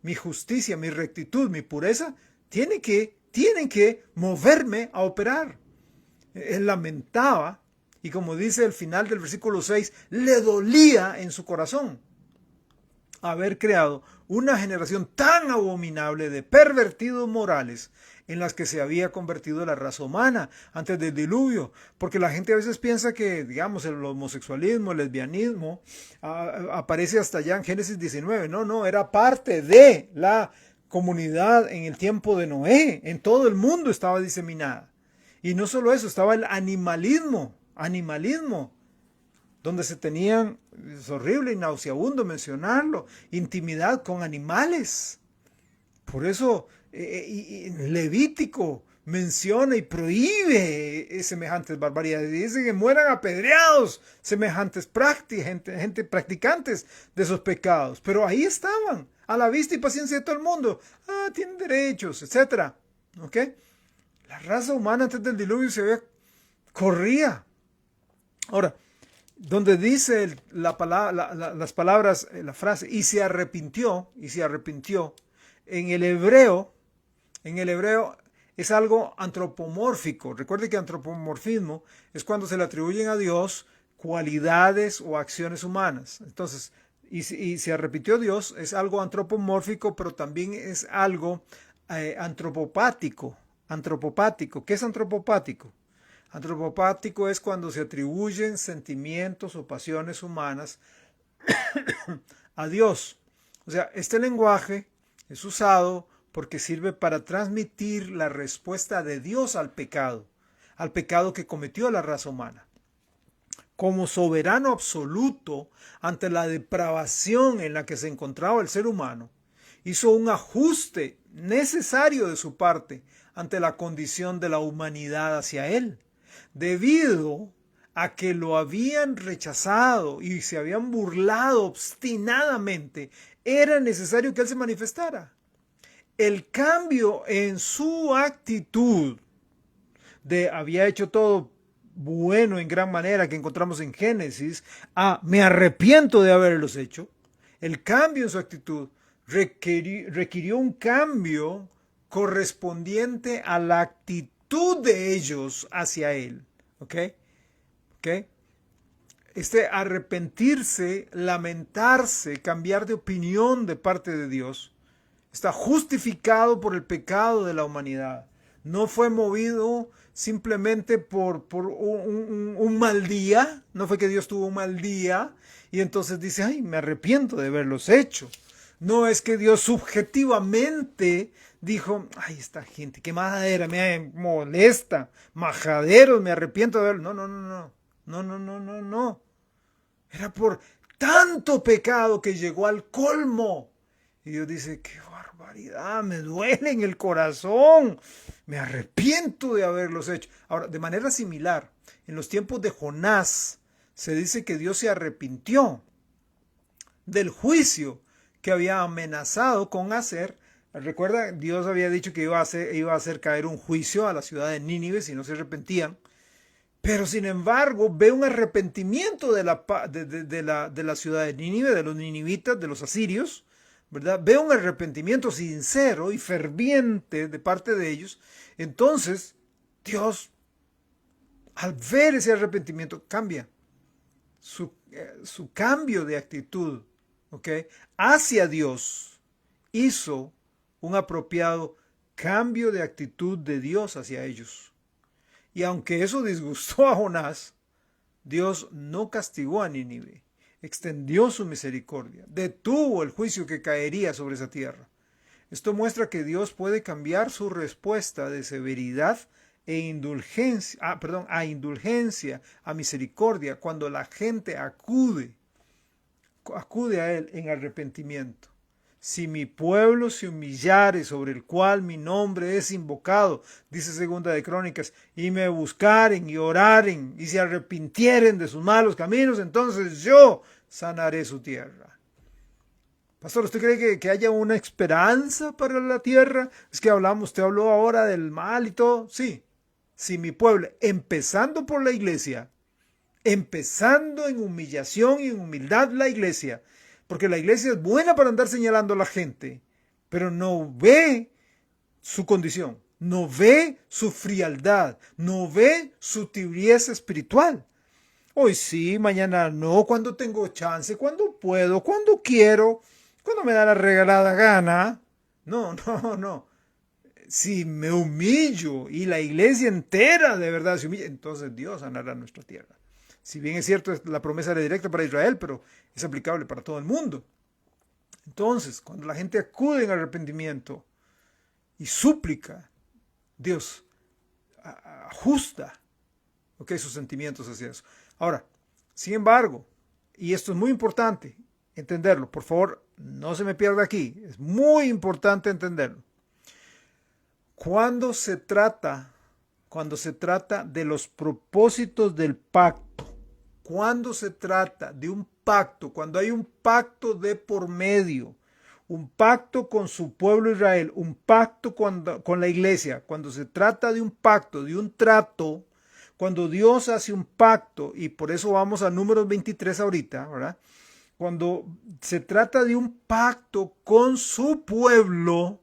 Mi justicia, mi rectitud, mi pureza, tienen que moverme a operar. Él lamentaba, y como dice el final del versículo 6, le dolía en su corazón haber creado una generación tan abominable de pervertidos morales en las que se había convertido la raza humana antes del diluvio, porque la gente a veces piensa que, digamos, el homosexualismo, el lesbianismo, aparece hasta allá en Génesis 19, no, era parte de la comunidad en el tiempo de Noé, en todo el mundo estaba diseminada, y no solo eso, estaba el animalismo, donde se tenían, es horrible y nauseabundo mencionarlo, intimidad con animales. Por eso Levítico menciona y prohíbe semejantes barbaridades. Dice que mueran apedreados semejantes gente practicantes de esos pecados. Pero ahí estaban, a la vista y paciencia de todo el mundo. Tienen derechos, etc. ¿Ok? La raza humana antes del diluvio corría. Ahora, donde dice las palabras, la frase, y se arrepintió, en el hebreo es algo antropomórfico. Recuerde que antropomorfismo es cuando se le atribuyen a Dios cualidades o acciones humanas. Entonces, y se arrepintió Dios, es algo antropomórfico, pero también es algo antropopático. ¿Qué es antropopático? Antropopático es cuando se atribuyen sentimientos o pasiones humanas a Dios. O sea, este lenguaje es usado porque sirve para transmitir la respuesta de Dios al pecado que cometió la raza humana. Como soberano absoluto ante la depravación en la que se encontraba el ser humano, hizo un ajuste necesario de su parte ante la condición de la humanidad hacia él. Debido a que lo habían rechazado y se habían burlado obstinadamente, era necesario que él se manifestara. El cambio en su actitud había hecho todo bueno en gran manera que encontramos en Génesis, me arrepiento de haberlos hecho. El cambio en su actitud requirió un cambio correspondiente a la actitud de ellos hacia él. ¿Ok? Arrepentirse, lamentarse, cambiar de opinión de parte de Dios, está justificado por el pecado de la humanidad. No fue movido simplemente por un mal día. No fue que Dios tuvo un mal día y entonces dice, me arrepiento de haberlos hecho. No es que Dios subjetivamente dijo, esta gente, qué majadera, me molesta, majaderos, me arrepiento de verlo. No. Era por tanto pecado que llegó al colmo. Y Dios dice, qué barbaridad, me duele en el corazón, me arrepiento de haberlos hecho. Ahora, de manera similar, en los tiempos de Jonás, se dice que Dios se arrepintió del juicio que había amenazado con hacer. Recuerda, Dios había dicho que iba a hacer caer un juicio a la ciudad de Nínive si no se arrepentían. Pero sin embargo, ve un arrepentimiento de la ciudad de Nínive, de los ninivitas, de los asirios, ¿verdad? Ve un arrepentimiento sincero y ferviente de parte de ellos. Entonces, Dios, al ver ese arrepentimiento, cambia su cambio de actitud, ¿ok? Hacia Dios, hizo un apropiado cambio de actitud de Dios hacia ellos. Y aunque eso disgustó a Jonás, Dios no castigó a Nínive, extendió su misericordia, detuvo el juicio que caería sobre esa tierra. Esto muestra que Dios puede cambiar su respuesta de severidad e indulgencia, a indulgencia, a misericordia, cuando la gente acude a Él en arrepentimiento. Si mi pueblo se humillare, sobre el cual mi nombre es invocado, dice Segunda de Crónicas, y me buscaren y oraren y se arrepintieren de sus malos caminos, entonces yo sanaré su tierra. Pastor, ¿usted cree que haya una esperanza para la tierra? Es que usted habló ahora del mal y todo. Sí, si mi pueblo, empezando por la iglesia, empezando en humillación y en humildad la iglesia, porque la iglesia es buena para andar señalando a la gente, pero no ve su condición, no ve su frialdad, no ve su tibieza espiritual. Hoy sí, mañana no, cuando tengo chance, cuando puedo, cuando quiero, cuando me da la regalada gana. No, no, no. Si me humillo y la iglesia entera de verdad se humilla, entonces Dios sanará nuestra tierra. Si bien es cierto, la promesa era directa para Israel, pero es aplicable para todo el mundo. Entonces, cuando la gente acude en arrepentimiento y súplica, Dios ajusta sus sentimientos hacia eso. Ahora, sin embargo, y esto es muy importante entenderlo, por favor, no se me pierda aquí, es muy importante entenderlo. Cuando se trata de los propósitos del pacto, cuando se trata de un pacto, cuando hay un pacto de por medio, un pacto con su pueblo Israel, un pacto con la iglesia, cuando se trata de un pacto, de un trato, cuando Dios hace un pacto, y por eso vamos a Números 23 ahorita, ¿verdad? Cuando se trata de un pacto con su pueblo,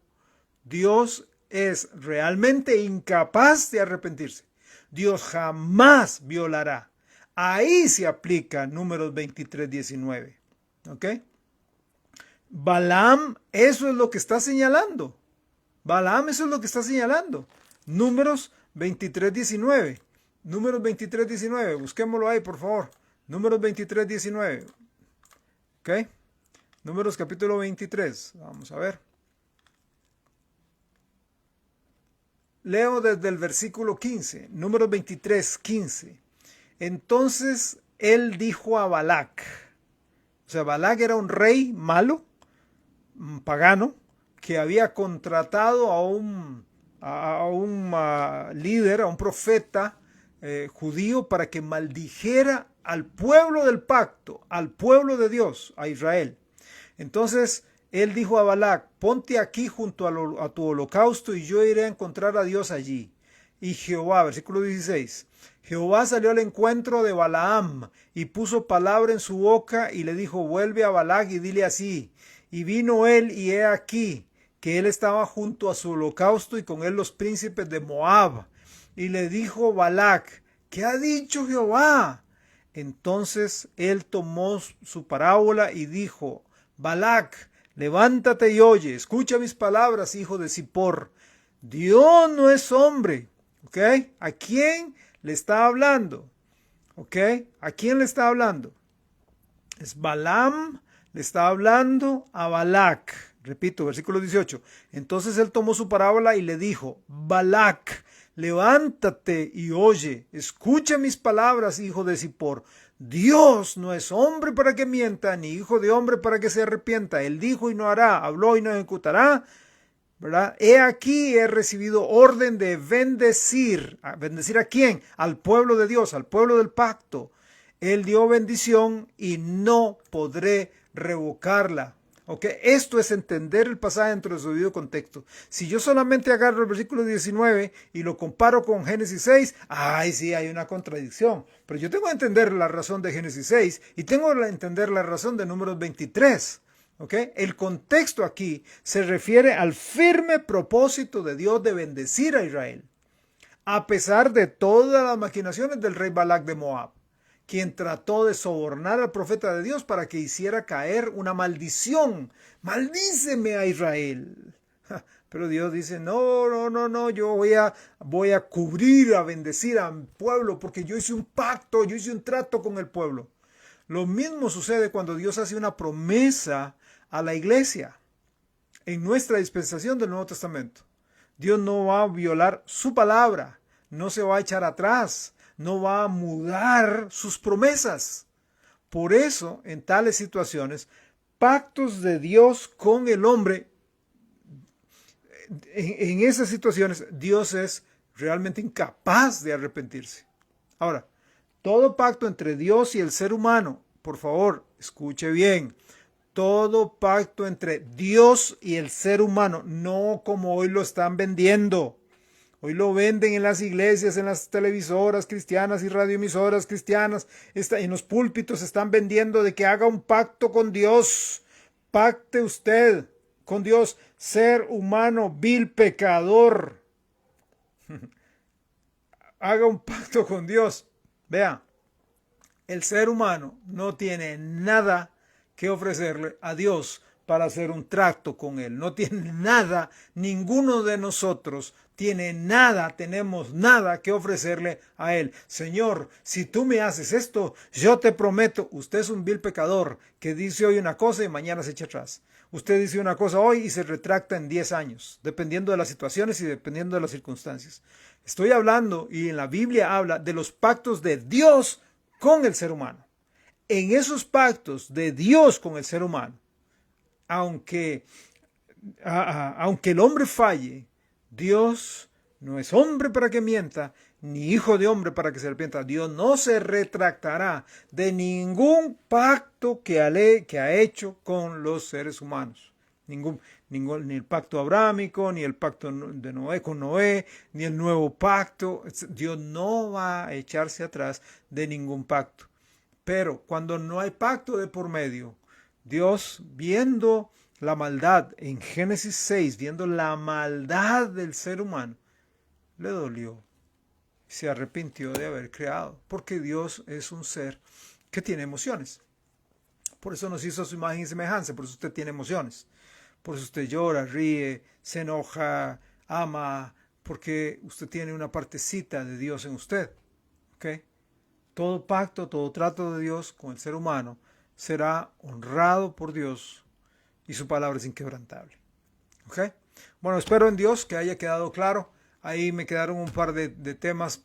Dios es realmente incapaz de arrepentirse. Dios jamás violará. Ahí se aplica Números 23, 19. ¿Ok? Balaam, eso es lo que está señalando. Balaam, eso es lo que está señalando. Números 23, 19. Números 23, 19. Busquémoslo ahí, por favor. Números 23, 19. ¿Ok? Números capítulo 23. Vamos a ver. Leo desde el versículo 15. Números 23, 15. Entonces él dijo a Balac. O sea, Balac era un rey malo, un pagano, que había contratado a un líder, a un profeta judío para que maldijera al pueblo del pacto, al pueblo de Dios, a Israel. Entonces él dijo a Balac, ponte aquí junto a tu holocausto y yo iré a encontrar a Dios allí. Y Jehová, versículo 16, Jehová salió al encuentro de Balaam y puso palabra en su boca y le dijo, vuelve a Balac y dile así. Y vino él y he aquí que él estaba junto a su holocausto y con él los príncipes de Moab. Y le dijo Balac, ¿qué ha dicho Jehová? Entonces él tomó su parábola y dijo, Balac, levántate y oye, escucha mis palabras, hijo de Zippor. Dios no es hombre. ¿Ok? ¿A quién le está hablando? ¿Ok? ¿A quién le está hablando? Es Balaam, le está hablando a Balac. Repito, versículo 18. Entonces él tomó su parábola y le dijo, Balac, levántate y oye, escucha mis palabras, hijo de Zippor. Dios no es hombre para que mienta, ni hijo de hombre para que se arrepienta. Él dijo y no hará, habló y no ejecutará. ¿Verdad? He aquí he recibido orden de bendecir. ¿Bendecir a quién? Al pueblo de Dios, al pueblo del pacto. Él dio bendición y no podré revocarla. ¿Ok? Esto es entender el pasaje dentro de su debido contexto. Si yo solamente agarro el versículo 19 y lo comparo con Génesis 6, ¡ay, sí, hay una contradicción! Pero yo tengo que entender la razón de Génesis 6 y tengo que entender la razón de Números 23. ¿Okay? El contexto aquí se refiere al firme propósito de Dios de bendecir a Israel, a pesar de todas las maquinaciones del rey Balac de Moab, quien trató de sobornar al profeta de Dios para que hiciera caer una maldición. ¡Maldíceme a Israel! Pero Dios dice, no, yo voy a cubrir, a bendecir al pueblo, porque yo hice un pacto, yo hice un trato con el pueblo. Lo mismo sucede cuando Dios hace una promesa a la iglesia en nuestra dispensación del Nuevo Testamento. Dios no va a violar su palabra, no se va a echar atrás, no va a mudar sus promesas. Por eso, en tales situaciones, pactos de Dios con el hombre, en esas situaciones, Dios es realmente incapaz de arrepentirse. Ahora, todo pacto entre Dios y el ser humano, por favor, escuche bien, todo pacto entre Dios y el ser humano, no como hoy lo están vendiendo. Hoy lo venden en las iglesias, en las televisoras cristianas y radioemisoras cristianas, en los púlpitos están vendiendo de que haga un pacto con Dios. Pacte usted con Dios, ser humano, vil pecador. Haga un pacto con Dios. Vea, el ser humano no tiene nada que ofrecerle a Dios para hacer un trato con Él. No tiene nada, ninguno de nosotros tiene nada, tenemos nada que ofrecerle a Él. Señor, si tú me haces esto, yo te prometo, usted es un vil pecador que dice hoy una cosa y mañana se echa atrás. Usted dice una cosa hoy y se retracta en 10 años, dependiendo de las situaciones y dependiendo de las circunstancias. Estoy hablando, y en la Biblia habla, de los pactos de Dios con el ser humano. En esos pactos de Dios con el ser humano, aunque el hombre falle, Dios no es hombre para que mienta, ni hijo de hombre para que se arrepienta. Dios no se retractará de ningún pacto que ha hecho con los seres humanos. Ni el pacto abrámico, ni el pacto de Noé con Noé, ni el nuevo pacto. Dios no va a echarse atrás de ningún pacto. Pero cuando no hay pacto de por medio, Dios, viendo la maldad en Génesis 6, viendo la maldad del ser humano, le dolió. Se arrepintió de haber creado, porque Dios es un ser que tiene emociones. Por eso nos hizo a su imagen y semejanza, por eso usted tiene emociones. Por eso usted llora, ríe, se enoja, ama, porque usted tiene una partecita de Dios en usted. ¿Ok? Todo pacto, todo trato de Dios con el ser humano será honrado por Dios y su palabra es inquebrantable. ¿Ok? Bueno, espero en Dios que haya quedado claro. Ahí me quedaron un par de temas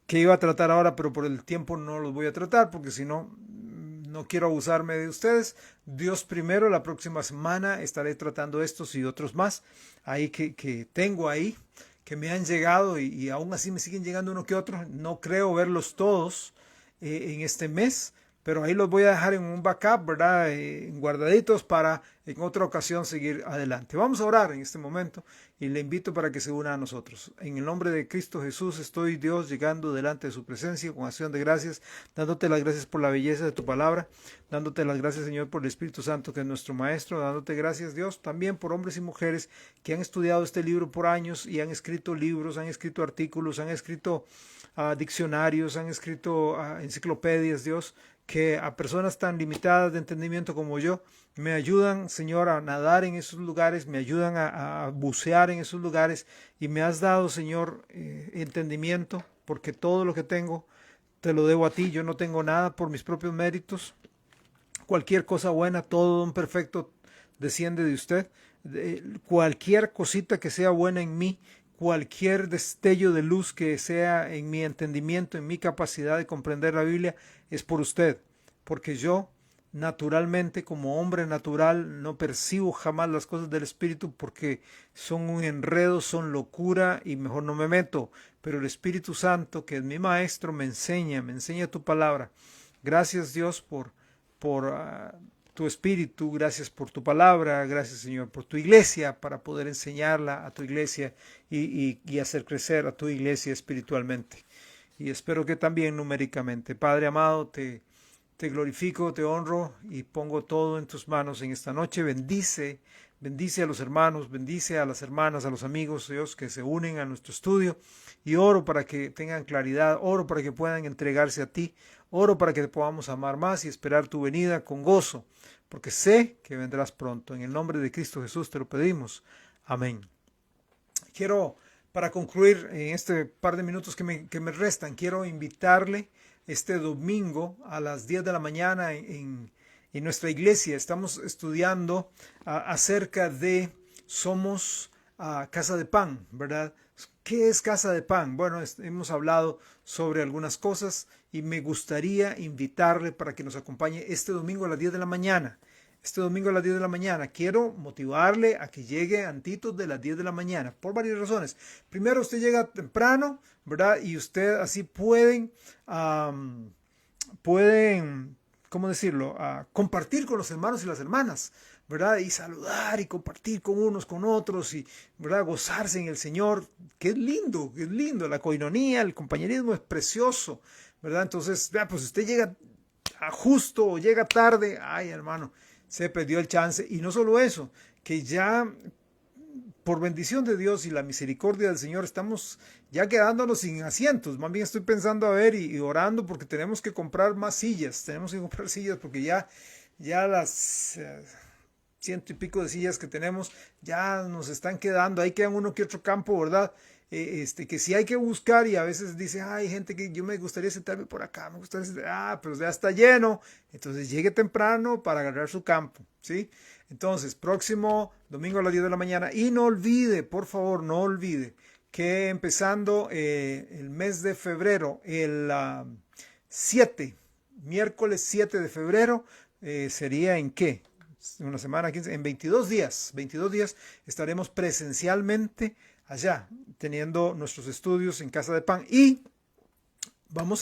que iba a tratar ahora, pero por el tiempo no los voy a tratar porque si no, no quiero abusarme de ustedes. Dios primero, la próxima semana estaré tratando estos y otros más ahí que tengo ahí, que me han llegado y aún así me siguen llegando uno que otro. No creo verlos todos en este mes, pero ahí los voy a dejar en un backup, ¿verdad? Guardaditos para en otra ocasión seguir adelante. Vamos a orar en este momento y le invito para que se una a nosotros. En el nombre de Cristo Jesús estoy, Dios, llegando delante de su presencia con acción de gracias, dándote las gracias por la belleza de tu palabra, dándote las gracias, Señor, por el Espíritu Santo que es nuestro Maestro, dándote gracias, Dios, también por hombres y mujeres que han estudiado este libro por años y han escrito libros, han escrito artículos, han escrito diccionarios, han escrito enciclopedias, Dios, que a personas tan limitadas de entendimiento como yo me ayudan, Señor, a nadar en esos lugares, me ayudan a bucear en esos lugares y me has dado, Señor, entendimiento, porque todo lo que tengo te lo debo a ti. Yo no tengo nada por mis propios méritos. Cualquier cosa buena, todo don perfecto desciende de usted. Cualquier cosita que sea buena en mí, cualquier destello de luz que sea en mi entendimiento, en mi capacidad de comprender la Biblia, es por usted, porque yo naturalmente, como hombre natural, no percibo jamás las cosas del Espíritu porque son un enredo, son locura y mejor no me meto, pero el Espíritu Santo, que es mi maestro, me enseña tu palabra. Gracias, Dios, por tu Espíritu, gracias por tu palabra, gracias, Señor, por tu iglesia, para poder enseñarla a tu iglesia y hacer crecer a tu iglesia espiritualmente. Y espero que también numéricamente. Padre amado, te glorifico, te honro y pongo todo en tus manos en esta noche. Bendice a los hermanos, bendice a las hermanas, a los amigos, Dios, que se unen a nuestro estudio. Y oro para que tengan claridad, oro para que puedan entregarse a ti, oro para que te podamos amar más y esperar tu venida con gozo, porque sé que vendrás pronto. En el nombre de Cristo Jesús te lo pedimos. Amén. Quiero, para concluir en este par de minutos que me restan, quiero invitarle este domingo a las 10 de la mañana en nuestra iglesia. Estamos estudiando acerca de Somos Casa de Pan, ¿verdad? ¿Qué es Casa de Pan? Bueno, hemos hablado sobre algunas cosas y me gustaría invitarle para que nos acompañe este domingo a las 10 de la mañana. Este domingo a las 10 de la mañana. Quiero motivarle a que llegue antitos de las 10 de la mañana por varias razones. Primero, usted llega temprano, ¿verdad? Y usted así pueden, ¿cómo decirlo? Compartir con los hermanos y las hermanas, ¿verdad? Y saludar y compartir con unos, con otros y, ¿verdad? Gozarse en el Señor. Qué lindo, qué lindo. La coinonía, el compañerismo es precioso, ¿verdad? Entonces, pues usted llega justo o llega tarde, ay hermano, se perdió el chance. Y no solo eso, que ya por bendición de Dios y la misericordia del Señor estamos ya quedándonos sin asientos. Más bien estoy pensando a ver y orando porque tenemos que comprar más sillas. Tenemos que comprar sillas porque ya las ciento y pico de sillas que tenemos ya nos están quedando. Ahí quedan uno que otro campo, ¿verdad? Que sí hay que buscar y a veces dice, hay gente que yo me gustaría sentarme por acá, me gustaría pero ya está lleno, entonces llegue temprano para agarrar su campo, ¿sí? Entonces, próximo domingo a las 10 de la mañana y no olvide, por favor, no olvide que empezando el mes de febrero, el 7, miércoles 7 de febrero, sería ¿en qué? Una semana, 15, en 22 días estaremos presencialmente allá, teniendo nuestros estudios en Casa de Pan y no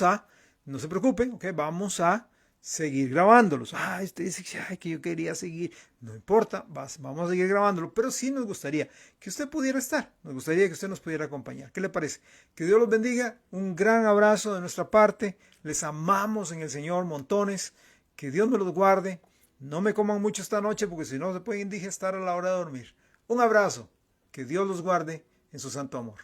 se preocupen, ¿ok? Vamos a seguir grabándolos. Usted dice que yo quería seguir, no importa, vamos a seguir grabándolo, pero sí nos gustaría que usted pudiera estar, nos gustaría que usted nos pudiera acompañar. ¿Qué le parece? Que Dios los bendiga, un gran abrazo de nuestra parte, les amamos en el Señor montones, que Dios me los guarde, no me coman mucho esta noche porque si no se pueden indigestar a la hora de dormir. Un abrazo, que Dios los guarde en su santo amor.